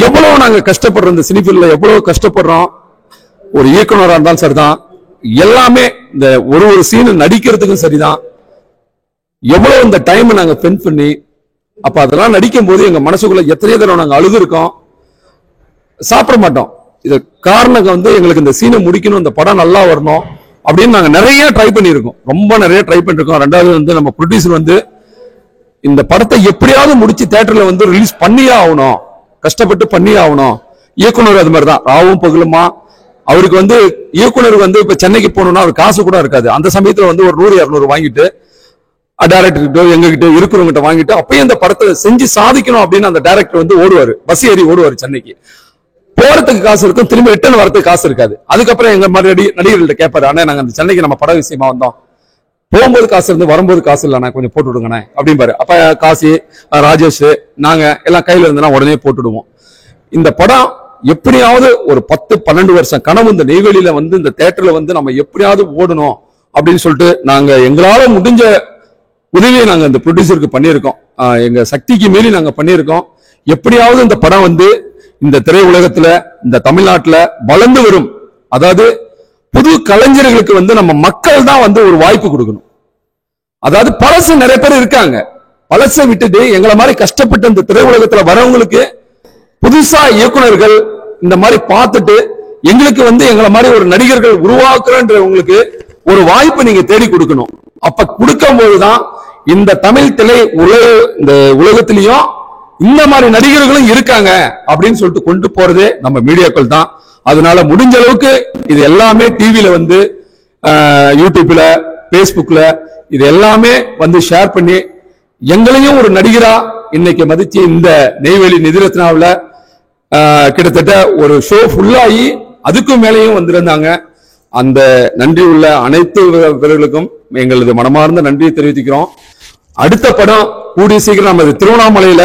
எவ்வளவு நாங்க கஷ்டப்படுறோம். இந்த சினிஃபீல்ட்ல எவ்வளவு கஷ்டப்படுறோம். ஒரு இயக்குனரா இருந்தாலும் சரிதான், எல்லாமே இந்த ஒரு சீன் நடிக்கிறதுக்கும் சரிதான், எவ்வளவு இந்த டைம் நாங்க ஸ்பெண்ட் பண்ணி, அப்ப அதெல்லாம் நடிக்கும் போது எங்க மனசுக்குள்ள எத்தனையோ தடவை நாங்க அழுது இருக்கோம். சாப்பிட மாட்டோம். இது காரணம் வந்து எங்களுக்கு இந்த சீனை முடிக்கணும், இந்த படம் நல்லா வரணும் அப்படின்னு நாங்க நிறைய ட்ரை பண்ணியிருக்கோம், ரொம்ப நிறைய ட்ரை பண்ணிருக்கோம். ரெண்டாவது வந்து நம்ம ப்ரொடியூசர் வந்து இந்த படத்தை எப்படியாவது முடிச்சு தியேட்டர்ல வந்து ரிலீஸ் பண்ணியே ஆகணும், கஷ்டப்பட்டு பண்ணியே ஆகணும். இயக்குனர் அது மாதிரிதான், ராவும் பகலுமா. அவருக்கு வந்து இயக்குனர் வந்து இப்ப சென்னைக்கு போகணும்னா அவர் காசு கூட இருக்காது. அந்த சமயத்துல வந்து ஒரு 100-200 வாங்கிட்டு டைரக்டர்கிட்ட எங்ககிட்ட இருக்கிறவங்கிட்ட வாங்கிட்டு அப்பயும் இந்த படத்தை செஞ்சு சாதிக்கணும் அப்படின்னு அந்த டைரக்டர் வந்து ஓடுவாரு, பஸ் ஏறி ஓடுவாரு. சென்னைக்கு போறதுக்கு காசு இருக்கும், திரும்ப ரிட்டர்ன் வரதுக்கு காசு இருக்காது. அதுக்கப்புறம் எங்க மாதிரி நடிகர்கள்ட்ட கேட்பாரு, ஆனா நாங்க அந்த சென்னைக்கு நம்ம படம் விஷயமா வந்தோம், போகும்போது காசு இருந்து வரும்போது காசு இல்லைண்ணா, கொஞ்சம் போட்டு விடுங்கண்ணே அப்படிம்பாரு. அப்ப காசி, ராஜேஷ், நாங்க எல்லாம் கையில இருந்தோம்னா உடனே போட்டுடுவோம். இந்த படம் எப்படியாவது ஒரு 10-12 வருஷம் கனவு இந்த நெய்வேலியில வந்து இந்த தியேட்டர்ல வந்து நம்ம எப்படியாவது ஓடணும் அப்படின்னு சொல்லிட்டு நாங்க எங்களால முடிஞ்ச உதவியை நாங்க இந்த ப்ரொடியூசருக்கு பண்ணியிருக்கோம். எங்க சக்திக்கு மீறி நாங்க பண்ணியிருக்கோம். எப்படியாவது இந்த படம் வந்து இந்த திரை உலகத்துல, இந்த தமிழ்நாட்டுல வளர்ந்து வரும், அதாவது புது கலைஞர்களுக்கு வந்து நம்ம மக்கள் தான் வந்து ஒரு வாய்ப்பு கொடுக்கணும். அதாவது பழசு நிறைய பேர் இருக்காங்க, பழசை விட்டுட்டு எங்களை மாதிரி கஷ்டப்பட்டு இந்த திரை உலகத்துல வரவங்களுக்கு புதுசா இயக்குனர்கள் இந்த மாதிரி பார்த்துட்டு எங்களுக்கு வந்து எங்களை மாதிரி ஒரு நடிகர்கள் உருவாக்குறன்றவங்களுக்கு ஒரு வாய்ப்பு நீங்க தேடி கொடுக்கணும். அப்ப கொடுக்கும் போதுதான் இந்த தமிழ் திரை இந்த உலகத்திலையும் இந்த மாதிரி நடிகர்களும் இருக்காங்க அப்படின்னு சொல்லிட்டு கொண்டு போறதே நம்ம மீடியாக்கள் தான். அதனால முடிஞ்ச அளவுக்கு இது எல்லாமே டிவில வந்து, யூடியூப்ல, பேஸ்புக்ல இது எல்லாமே வந்து ஷேர் பண்ணி எங்களையும் ஒரு நடிகரா இன்னைக்கு மதிச்சு இந்த நெய்வேலி நிதிரத்னாவில் கிட்டத்தட்ட ஒரு ஷோ ஃபுல்லாகி அதுக்கும் மேலேயும் வந்திருந்தாங்க. அந்த நன்றி உள்ள அனைத்து வீரர்களுக்கும் எங்களது மனமார்ந்த நன்றியை தெரிவித்துக்கிறோம். அடுத்த படம் கூடிய சீக்கிரம் நமது திருவண்ணாமலையில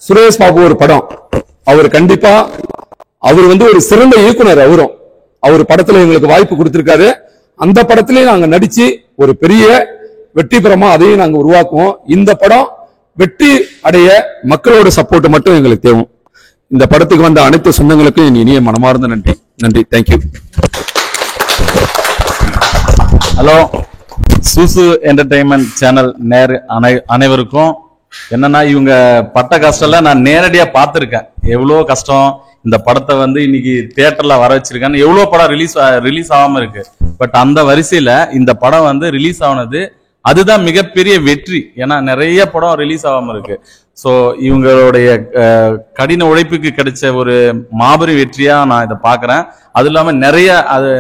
சுரேஷ் பாபு ஒரு படம், அவர் கண்டிப்பா அவர் வந்து ஒரு சிறந்த இயக்குனர், அவர் படத்துல எங்களுக்கு வாய்ப்பு கொடுத்திருக்காரு. அந்த படத்திலேயே நாங்க நடிச்சு ஒரு பெரிய வெற்றி பெறமா அதையும் நாங்க உருவாக்குவோம். இந்த படம் வெற்றி அடைய மக்களோட சப்போர்ட் மட்டும் எங்களுக்கு தேவை. இந்த படத்துக்கு வந்த அனைத்து சொந்தங்களுக்கும் இனிய மனமார்ந்த நன்றி. நன்றி, தேங்க்யூ. ஹலோ, சூசு என்டர்டைன்மெண்ட் சேனல் அனைவருக்கும் என்னன்னா, இவங்க பட்ட கஷ்டம் நான் நேரடியா பார்த்திருக்கேன். எவ்வளவு கஷ்டம் இந்த படத்தை வந்து இன்னைக்கு தியேட்டர்ல வர வச்சிருக்காங்க. எவ்வளவு படம் ரிலீஸ் ஆகாம இருக்கு. பட் அந்த வரிசையில இந்த படம் வந்து ரிலீஸ் ஆனது அதுதான் மிகப்பெரிய வெற்றி. ஏன்னா நிறைய படம் ரிலீஸ் ஆகாம இருக்கு. ஸோ இவங்களுடைய கடின உழைப்புக்கு கிடைச்ச ஒரு மாபெரும் வெற்றியா நான் இதை பாக்குறேன். அது இல்லாம நிறைய அது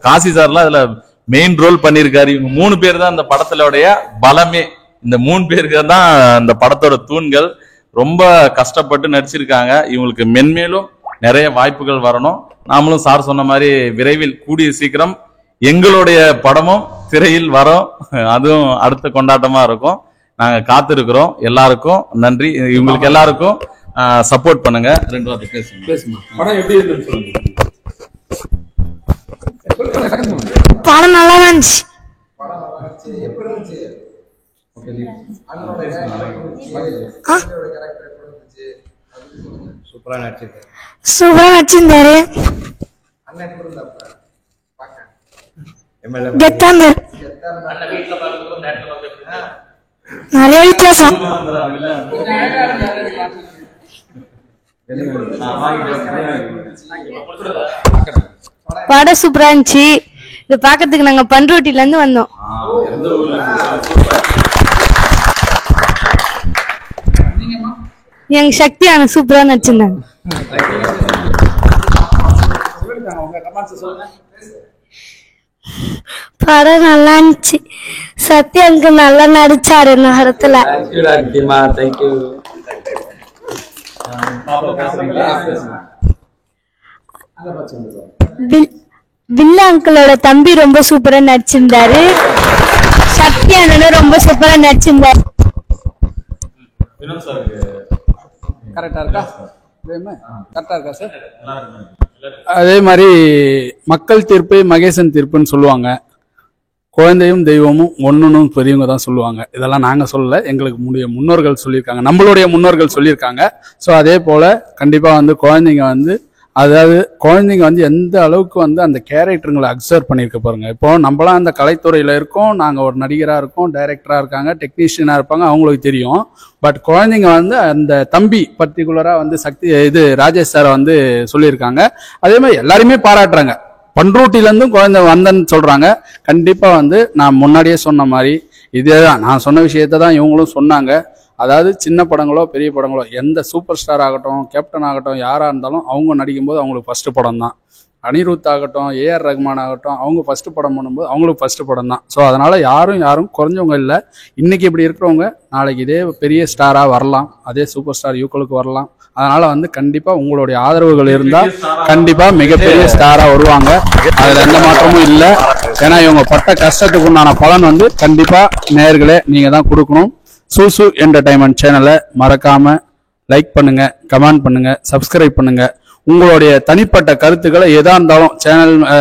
காசி சார்லாம் அதுல மெயின் ரோல் பண்ணியிருக்காரு. இவங்க 3 பேர் தான் இந்த படத்திலோடைய பலமே. இந்த 3 பேருக்கு தான் இந்த படத்தோட தூண்கள். ரொம்ப கஷ்டப்பட்டு நடிச்சிருக்காங்க. இவங்களுக்கு மென்மேலும் நிறைய வாய்ப்புகள் வரணும். நாமளும் சார் சொன்ன மாதிரி விரைவில் கூடிய சீக்கிரம் எங்களுடைய படமும் திரையில் வரும். அதுவும் அடுத்த கொண்டாட்டமா இருக்கும். நாங்க காத்திருக்கிறோம். எல்லாருக்கும் நன்றி. இவங்களுக்கு எல்லாருக்கும் சப்போர்ட் பண்ணுங்க. 2 வார்த்தை பேசுங்க. படம் எப்படி இருந்துன்னு சொல்லுங்க. படம் நல்லா இருந்துச்சு. சூப்பரா நடிச்சிருந்தாரு. நிறைய வித்தியாசம். படம் சூப்பரா இருந்துச்சு. இது பாக்கிறதுக்கு நாங்க பண்ருட்டில இருந்து வந்தோம். எங்க சக்தியான சூப்பரா நடிச்சிருந்தாங்க. படம் நல்லா இருந்துச்சு. சத்யாவுக்கு நல்லா நடிச்சாரு இந்த படத்துல. வில்ல அங்கிளோட தம்பி ரொம்ப சூப்பரா நடிச்சிருந்தாரு. சத்யானோட ரொம்ப சூப்பரா நடிச்சிருந்தாரு. கரெக்டா இருக்கா? கரெக்டா இருக்கா சார்? அதே மாதிரி மக்கள் தீர்ப்பு மகேசன் தீர்ப்புன்னு சொல்லுவாங்க. குழந்தையும் தெய்வமும் ஒண்ணுன்னு பெரியவங்க தான் சொல்லுவாங்க. இதெல்லாம் நாங்க சொல்லல, எங்களுக்கு முன்னோர்கள் சொல்லியிருக்காங்க, நம்மளுடைய முன்னோர்கள் சொல்லியிருக்காங்க. ஸோ அதே போல கண்டிப்பா வந்து குழந்தைங்க வந்து எந்த அளவுக்கு வந்து அந்த கேரக்டருங்களை அப்சர்வ் பண்ணியிருக்க பாருங்க. இப்போ நம்மளாம் அந்த கலைத்துறையில இருக்கோம், நாங்க ஒரு நடிகரா இருக்கோம், டைரக்டரா இருக்காங்க, டெக்னீஷியனா இருப்பாங்க, அவங்களுக்கு தெரியும். பட் குழந்தைங்க வந்து அந்த தம்பி பர்டிகுலரா வந்து ராஜேஷ் சாரை வந்து சொல்லியிருக்காங்க. அதே மாதிரி எல்லாருமே பாராட்டுறாங்க. பண்ருட்டில இருந்தும் குழந்தை வந்தன்னு சொல்றாங்க. கண்டிப்பா வந்து நான் முன்னாடியே சொன்ன மாதிரி இதேதான், நான் சொன்ன விஷயத்தை தான் இவங்களும் சொன்னாங்க. அதாவது சின்ன படங்களோ பெரிய படங்களோ எந்த சூப்பர் ஸ்டார் ஆகட்டும், கேப்டன் ஆகட்டும், யாரா இருந்தாலும் அவங்க நடிக்கும் போது அவங்களுக்கு ஃபர்ஸ்ட் படம் தான். அனிருத் ஆகட்டும், ஏஆர் ரஹ்மான் ஆகட்டும், அவங்க ஃபர்ஸ்ட் படம் பண்ணும்போது அவங்களுக்கு ஃபர்ஸ்ட் படம் தான். ஸோ அதனால யாரும் குறைஞ்சவங்க இல்லை. இன்னைக்கு இப்படி இருக்கிறவங்க நாளைக்கு இதே பெரிய ஸ்டாரா வரலாம், அதே சூப்பர் ஸ்டார் யூக்களுக்கு வரலாம். அதனால வந்து கண்டிப்பா உங்களுடைய ஆதரவுகள் இருந்தா கண்டிப்பா மிகப்பெரிய ஸ்டாரா வருவாங்க. அதுல எந்த மாற்றமும் இல்லை. ஏன்னா இவங்க பட்ட கஷ்டத்துக்கு உண்டான பலன் வந்து கண்டிப்பா நேயர்களே நீங்க தான் கொடுக்கணும். சூசு என்டர்டைன்மெண்ட் சேனலை மறக்காம லைக் பண்ணுங்க, கமெண்ட் பண்ணுங்க, சப்ஸ்கிரைப் பண்ணுங்க. உங்களுடைய தனிப்பட்ட கருத்துக்களை எதா இருந்தாலும்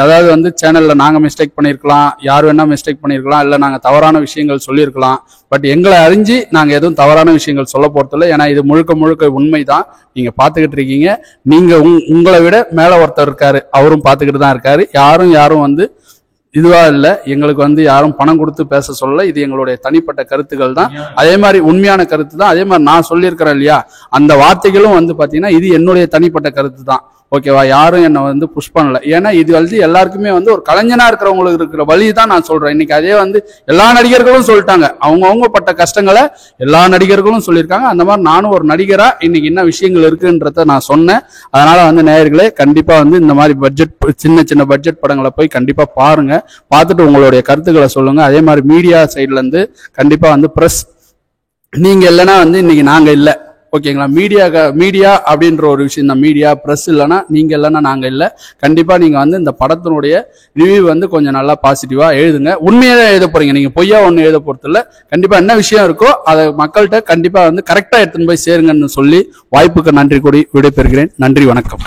அதாவது வந்து சேனல்ல நாங்க மிஸ்டேக் பண்ணிருக்கலாம், யார் வேணா மிஸ்டேக் பண்ணிருக்கலாம், இல்ல நாங்க தவறான விஷயங்கள் சொல்லியிருக்கலாம். பட் எங்களை அறிஞ்சு நாங்க எதுவும் தவறான விஷயங்கள் சொல்ல போறதில்லை. ஏன்னா இது முழுக்க உண்மைதான். நீங்க பாத்துக்கிட்டு இருக்கீங்க. நீங்க உங்களை விட மேல ஒருத்தர் இருக்காரு, அவரும் பாத்துக்கிட்டு தான் இருக்காரு. யாரும் வந்து இதுவா இல்லை, எங்களுக்கு வந்து யாரும் பணம் கொடுத்து பேச சொல்லல. இது எங்களுடைய தனிப்பட்ட கருத்துக்கள் தான். அதே மாதிரி உண்மையான கருத்து தான். அதே மாதிரி நான் சொல்லியிருக்கிறேன் இல்லையா, அந்த வார்த்தைகளும் வந்து பாத்தீங்கன்னா இது என்னுடைய தனிப்பட்ட கருத்து தான். ஓகேவா? யாரும் என்னை வந்து புஷ் பண்ணல. ஏன்னா இது வந்து எல்லாருக்குமே வந்து ஒரு கலைஞனா இருக்கிறவங்களுக்கு இருக்கிற வழி தான் நான் சொல்றேன். இன்னைக்கு அதே வந்து எல்லா நடிகர்களும் சொல்லிட்டாங்க. அவங்க பட்ட கஷ்டங்களை எல்லா நடிகர்களும் சொல்லியிருக்காங்க. அந்த மாதிரி நானும் ஒரு நடிகரா இன்னைக்கு என்ன விஷயங்கள் இருக்குன்றத நான் சொன்னேன். அதனால வந்து நேயர்களே கண்டிப்பா வந்து இந்த மாதிரி சின்ன பட்ஜெட் படங்களை போய் கண்டிப்பா பாருங்க. பார்த்துட்டு உங்களுடைய கருத்துக்களை சொல்லுங்க. அதே மாதிரி மீடியா சைட்ல இருந்து கண்டிப்பா வந்து பிரஸ் நீங்க இல்லைன்னா வந்து இன்னைக்கு நாங்க இல்லை. ஓகேங்களா? மீடியா அப்படின்ற ஒரு விஷயம் தான். மீடியா பிரஸ் இல்லைன்னா நீங்க இல்லைன்னா நாங்க இல்லை. கண்டிப்பா நீங்க வந்து இந்த படத்தினுடைய ரிவ்யூ வந்து கொஞ்சம் நல்லா பாசிட்டிவா எழுதுங்க. உண்மையா எழுத போறீங்க, நீங்க பொய்யா ஒண்ணு எழுத போறது இல்லை. கண்டிப்பா என்ன விஷயம் இருக்கோ அதை மக்கள்கிட்ட கண்டிப்பா வந்து கரெக்டா எடுத்துன்னு போய் சேருங்கன்னு சொல்லி வாய்ப்புக்கு நன்றி கூடி விடைபெறுகிறேன். நன்றி, வணக்கம்.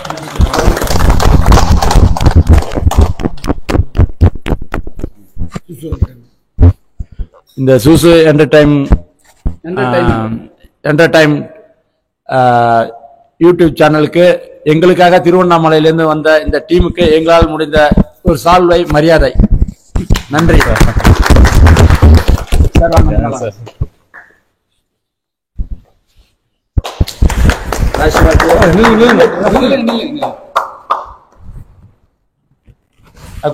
இந்த சூசு என்டர்டைன் யூடியூப் சேனலுக்கு எங்களுக்காக திருவண்ணாமலையிலிருந்து வந்த இந்த டீமுக்கு எங்களால் முடிந்த ஒரு சால்வை மரியாதை. நன்றி சார்.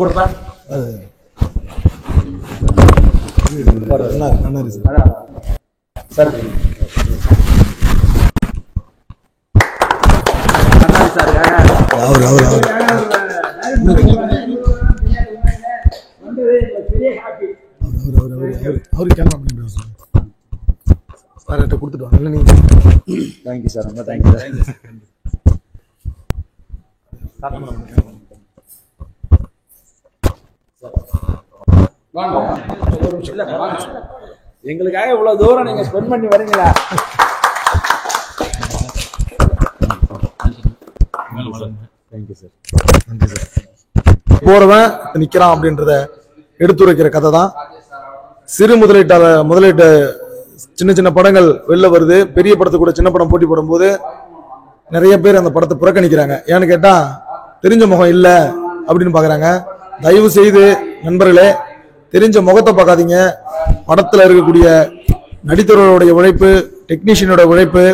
கொடுப்பா சார். அவருக்கு கேமரா பண்ணி சார் கொடுத்துட்டு வாங்க. நீங்க தேங்க்யூ சார். ரொம்ப தேங்க்யூ சார். எங்களுக்காக இவ்வளவு தூரம் நீங்க ஸ்பெண்ட் பண்ணி வரீங்களா? Thank you sir. நன்றி சார். போறவன் நிக்கிறான் அப்படின்றத எடுத்துரைக்கிற கதை தான். சிறு முதலீட்டு சின்ன சின்ன படங்கள் வெளில வருது. பெரிய படத்தை கூட சின்ன படம் போட்டி போடும்போது நிறைய பேர் அந்த படத்தை புறக்கணிக்கிறாங்க. ஏன்னு கேட்டா தெரிஞ்ச முகம் இல்ல அப்படின்னு பாக்குறாங்க. தயவு செய்து நண்பர்களே, தெரிஞ்ச முகத்தை பார்க்காதீங்க. படத்துல இருக்கக்கூடிய நடித்தவர்களுடைய உழைப்பு, டெக்னீஷியனோட உழைப்பு,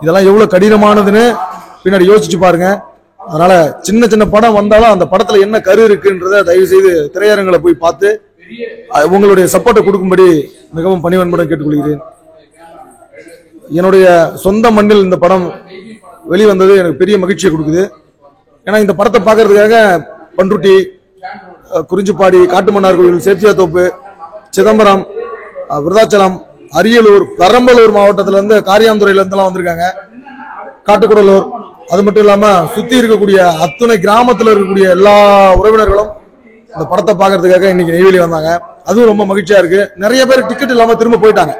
இதெல்லாம் எவ்வளவு கடினமானதுன்னு பின்னாடி யோசிச்சு பாருங்க. அதனால சின்ன சின்ன படம் வந்தாலும் அந்த படத்துல என்ன கரு இருக்குன்றத தயவு செய்து திரையரங்களை போய் பார்த்து உங்களுடைய சப்போர்ட்டை கொடுக்கும்படி மிகவும் பணிவன்புடன் கேட்டுக்கொள்கிறேன். என்னுடைய சொந்த மண்ணில் இந்த படம் வெளிவந்தது எனக்கு பெரிய மகிழ்ச்சியை கொடுக்குது. ஏன்னா இந்த படத்தை பார்க்கறதுக்காக பண்ருட்டி, குறிஞ்சிப்பாடி, காட்டுமன்னார் கோவில், சேத்தியாத்தோப்பு, சிதம்பரம், விருதாச்சலம், அரியலூர், பெரம்பலூர் மாவட்டத்துல இருந்து, காரியாந்துறையில இருந்தெல்லாம் வந்திருக்காங்க. காட்டுக்குடலூர், அது மட்டும் இல்லாம சுத்தி இருக்கக்கூடிய அத்துணை கிராமத்துல இருக்கக்கூடிய எல்லா உறவினர்களும் இந்த படத்தை பாக்குறதுக்காக இன்னைக்கு நெய்வேலி வந்தாங்க. அதுவும் ரொம்ப மகிழ்ச்சியா இருக்கு. நிறைய பேர் டிக்கெட் இல்லாம திரும்ப போயிட்டாங்க.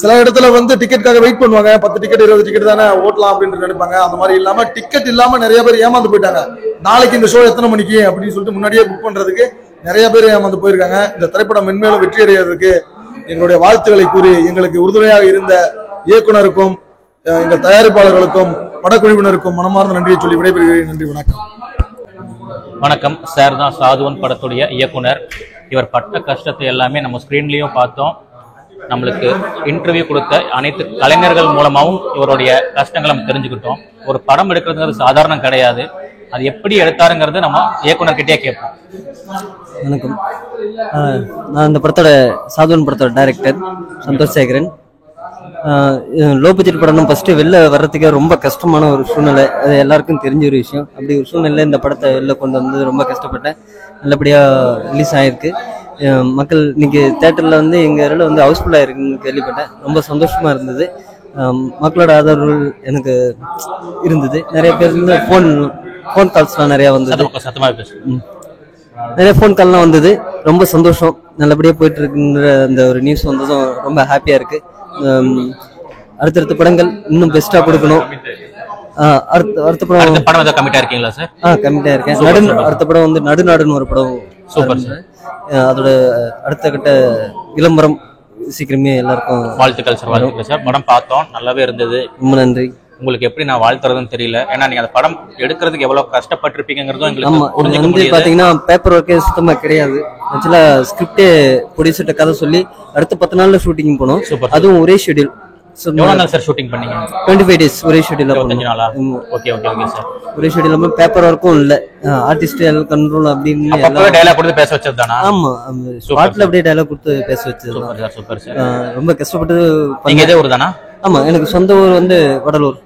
சில இடத்துல வந்து டிக்கெட்டுக்காக வெயிட் பண்ணுவாங்க. 10 டிக்கெட் 20 டிக்கெட் தானே ஓட்டலாம் அப்படின்னு நினைப்பாங்க. அந்த மாதிரி இல்லாம டிக்கெட் இல்லாம நிறைய பேர் ஏமாந்து போயிட்டாங்க. நாளைக்கு இந்த ஷோ எத்தனை மணிக்கு அப்படின்னு சொல்லிட்டு முன்னாடியே புக் பண்றதுக்கு நிறைய பேர் ஏமாந்து போயிருக்காங்க. இந்த திரைப்படம் மென்மேலும் வெற்றி அடைகிறதுக்கு எங்களுடைய வாழ்த்துக்களை கூறி எங்களுக்கு உறுதுணையாக இருந்த இயக்குனருக்கும் எங்கள் தயாரிப்பாளர்களுக்கும் படக்குழுவினருக்கும் மனமார்ந்த நன்றியை சொல்லி விடைபெறுகிறேன். நன்றி, வணக்கம். வணக்கம். சார் தான் சாதுவன் படத்துடைய இயக்குனர். இவர் பட்ட கஷ்டத்தை எல்லாமே நம்ம ஸ்கிரீன்லயும் பார்த்தோம். நம்மளுக்கு இன்டர்வியூ கொடுத்த அனைத்து கலைஞர்கள் மூலமாகவும் இவருடைய கஷ்டங்களை நம்ம தெரிஞ்சுக்கிட்டோம். ஒரு படம் எடுக்கிறதுங்கிறது சாதாரணம் கிடையாது. அது எப்படி எடுத்தாருங்கிறது நம்ம இயக்குனர்கிட்டே கேட்போம். வணக்கம். நான் இந்த படத்தோட சாதுவன் படத்தோட director Santhosh Sekaran. Low budget படம் ஃபர்ஸ்ட்டு வெளில வர்றதுக்கே ரொம்ப கஷ்டமான ஒரு சூழ்நிலை. அது எல்லாருக்கும் தெரிஞ்ச ஒரு விஷயம். அப்படி ஒரு சூழ்நிலை இந்த படத்தை வெளில கொண்டு வந்தது ரொம்ப கஷ்டப்பட்டேன். நல்லபடியாக ரிலீஸ் ஆகிருக்கு. மக்கள் இன்னைக்கு தேட்டரில் வந்து எங்கள் ஏரியாவில் வந்து ஹவுஸ்ஃபுல்லாக இருக்குன்னு கேள்விப்பட்டேன். ரொம்ப சந்தோஷமாக இருந்தது. மக்களோட ஆதரவு எனக்கு இருந்தது. நிறைய பேர் வந்து ஃபோன் கால்ஸ்லாம் நிறையா வந்தது. நிறைய ஃபோன் கால்லாம் வந்தது. ரொம்ப சந்தோஷம். நல்லபடியாக போயிட்டு இருக்குன்ற அந்த ஒரு நியூஸ் வந்ததும் ரொம்ப ஹாப்பியாக இருக்கு. அடுத்தடுத்த படங்கள் இன்னும் பெஸ்டா கொடுக்கணும். அடுத்த படம் கமிட்டா இருக்கீங்களா சார்? கமிட்டா இருக்கேன். அடுத்த படம் வந்து நடுநாடுன்னு ஒரு படம். Super sir. அதோட அடுத்த கட்ட விளம்பரம் சீக்கிரமே எல்லாருக்கும் வாழ்த்துக்கள் சார். வாழ்த்துக்கள் சார். படம் பார்த்தோம், நல்லாவே இருந்தது. ரொம்ப நன்றி. உங்களுக்கு எப்படி நான் வாழ்த்துறதுன்னு தெரியல. ஏன்னா நீங்க அந்த படம் எடுக்கிறதுக்கு எவ்வளவு கஷ்டப்பட்டிருப்பீங்கிறதும் எங்களுக்கு வந்து பாத்தீங்கன்னா பேப்பர் ஒர்க்கே சுத்தமா கிடையாது. ஆக்சுவலா ஸ்கிரிப்டே ப்ரொடியூசர்ட்ட கதை சொல்லி அடுத்த 10 நாள்ல ஷூட்டிங் போனோம். அதுவும் ஒரே ஷெட்யூல். எவ்வளவு நாள் சார் ஷூட்டிங் பண்ணீங்க? 25 days ஒரே ஷெட்யூல். 25 நாளா? Okay okay okay sir. ஒரே ஷெட்யூல். பேப்பர் ஒர்க்கும் இல்ல, ஆர்டிஸ்ட் கண்ட்ரோல் அப்படின்னு அப்பவே டயலாக் கொடுத்து பேச வச்சதுதானா? ஆமா, ஸ்பாட்ல அப்படியே டயலாக் கொடுத்து பேச வச்சது. Super sir, super sir. ரொம்ப கஷ்டப்பட்டு. நீங்க இதே ஊர் தானா? ஆமா, எனக்கு சொந்த ஊர் வந்து வடலூர்.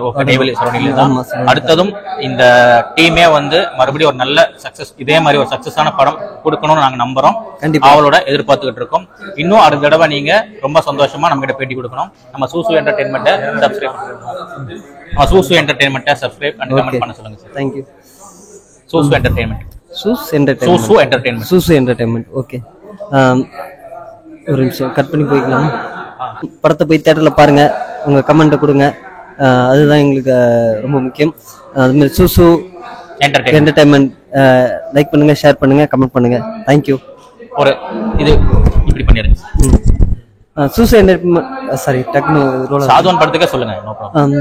ஓகே. நெய்வேலி சரௌண்டிங்ல தான். அடுத்ததும் இந்த டீமே வந்து மறுபடியும் ஒரு நல்ல சக்சஸ், இதே மாதிரி ஒரு சக்சஸான படம் கொடுக்கணும்னு நாங்க நம்புறோம். அவளோட எதிர்பார்த்துக்கிட்டு இருக்கோம். இன்னும் அடுத்த தடவை நீங்க ரொம்ப சந்தோஷமா நம்ம கிட்ட பேட்டி கொடுக்கணும். நம்ம சூசு என்டர்டெயின்மெண்ட்டை சப்ஸ்கிரைப் அண்ட் கமெண்ட் பண்ண சொல்லுங்க sir. Thank you. Susu entertainment. Okay. ஒரு நிமிஷம் கட் பண்ணி போய்க்கலாம். படத்தை போய் தியேட்டர்ல பாருங்க, உங்க கமெண்ட்டை கொடுங்க. அதுதான் எங்களுக்கு ரொம்ப முக்கியம். அது மாதிரி சூசு என்டர்டெயின்மெண்ட் லைக் பண்ணுங்க, ஷேர் பண்ணுங்க, கமெண்ட் பண்ணுங்க. தேங்க்யூ. ஒரு இது இப்படி பண்ணிருங்க. சூசு என்டர்டெயின்மெண்ட். சாரி, டக்குனு சாதுவன் படத்துக்கே சொல்லுங்க. No problem.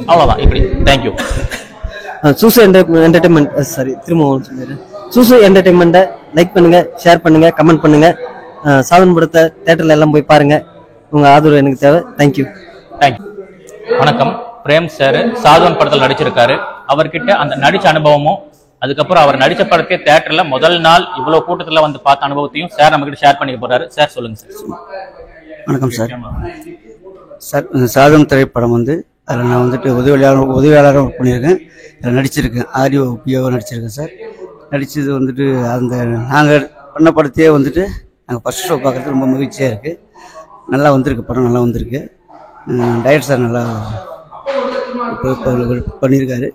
அவ்வளவுதான். இப்படி தேங்க்யூ. சூசு என்டர்டைன்மெண்ட் சாரி திரும்ப சொல்லிடுறேன். சூசு என்டர்டைன்மெண்ட்டை லைக் பண்ணுங்க, ஷேர் பண்ணுங்க, கமெண்ட் பண்ணுங்க. சாதன் படத்தை தேட்டர்ல எல்லாம் போய் பாருங்க. உங்க ஆதரவு எனக்கு தேவை. தேங்க்யூ. தேங்க்யூ. வணக்கம். பிரேம் சார் சாதுவன் படத்தில் நடிச்சிருக்காரு. அவர்கிட்ட அந்த நடிச்ச அனுபவமும், அதுக்கப்புறம் அவர் நடிச்ச படத்தை தேட்டர்ல முதல் நாள் இவ்வளவு கூட்டத்துல வந்து பார்த்த அனுபவத்தையும் சார் நம்ம கிட்ட ஷேர் பண்ணிக்க போறாரு. சார் சொல்லுங்க சார். வணக்கம் சார். சார் சாதம் திரைப்படம் வந்து அதில் நான் வந்துட்டு உதவியாளராக ஒர்க் பண்ணியிருக்கேன். அதில் நடிச்சிருக்கேன். ஆடியோ பிஓ நடிச்சிருக்கேன் சார். நடித்தது வந்துட்டு அந்த நாங்கள் பண்ண படத்தையே வந்துட்டு நாங்கள் ஃபர்ஸ்ட் ஷோ பார்க்குறது ரொம்ப மகிழ்ச்சியாக இருக்குது. நல்லா வந்திருக்கு, படம் நல்லா வந்திருக்கு. டைரக்டர் சார் நல்லா பண்ணியிருக்காரு.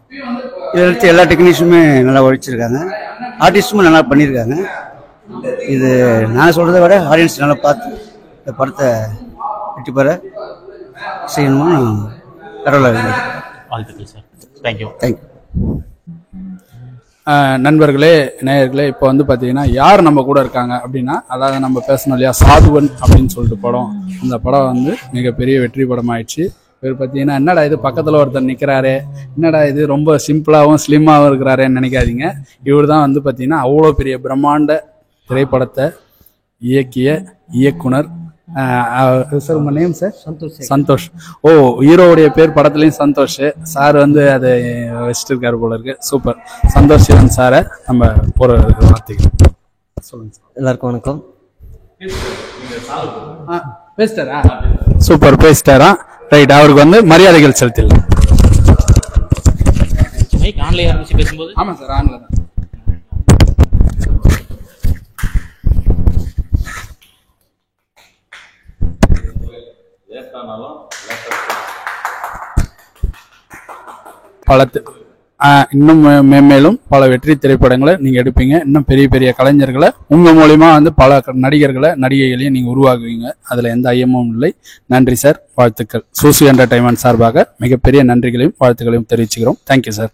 இதில் நடித்த எல்லா டெக்னீஷியனுமே நல்லா உழைச்சிருக்காங்க. ஆர்டிஸ்ட்டுமே நல்லா பண்ணியிருக்காங்க. இது நான் சொல்கிறத விட ஆடியன்ஸ் நல்லா பார்த்து இந்த படத்தை வெற்றி பெற செய்யணும்னு கடவுளை வாழ்த்துக்கள் சார். தேங்க்யூ. தேங்க்யூ. நண்பர்களே, நேயர்களே, இப்போ வந்து பார்த்தீங்கன்னா யார் நம்ம கூட இருக்காங்க அப்படின்னா, அதாவது நம்ம பேசணும் இல்லையா, சாதுவன் அப்படின்னு சொல்லிட்டு படம். அந்த படம் வந்து மிகப்பெரிய வெற்றி படம் ஆயிடுச்சு. இவர் பார்த்தீங்கன்னா என்னடா இது பக்கத்தில் ஒருத்தர் நிற்கிறாரு, என்னடா இது ரொம்ப சிம்பிளாகவும் ஸ்லிம்மாகவும் இருக்கிறாருன்னு நினைக்காதீங்க. இவர் தான் வந்து பார்த்தீங்கன்னா அவ்வளோ பெரிய பிரம்மாண்ட திரைப்படத்தை இயக்கிய இயக்குனர். சார் உங்க நேம் சார்? சந்தோஷ். ஓ, ஹீரோவுடைய பேர் படத்துலயும் சந்தோஷ். சார் வந்து அதை வச்சுட்டு இருக்காரு போல இருக்கு. சூப்பர். சந்தோஷ் சிவன் சாரை நம்ம போற வார்த்தைகள் சொல்லுங்க சார். எல்லாருக்கும் வணக்கம். பேசிட்டாரா? சூப்பர், பேசிட்டாரா? ரைட். அவருக்கு வந்து மரியாதைகள் செலுத்திடலாம். ஆன்லைன் ஆரம்பிச்சு பேசும்போது ஆமா சார், ஆன்லைன் தான். இன்னும் மேலும் பல வெற்றி திரைப்படங்களை நீங்க எடுப்பீங்க. இன்னும் பெரிய பெரிய கலைஞர்களை உங்க மூலியமா வந்து பல நடிகர்களை நடிகைகளையும் நீங்க உருவாக்குவீங்க. அதுல எந்த ஐயமும் இல்லை. நன்றி சார். வாழ்த்துக்கள். சூசு என்டர்டைன்மெண்ட் சார்பாக மிகப்பெரிய நன்றிகளையும் வாழ்த்துக்களையும் தெரிவிச்சுக்கிறோம். Thank you sir.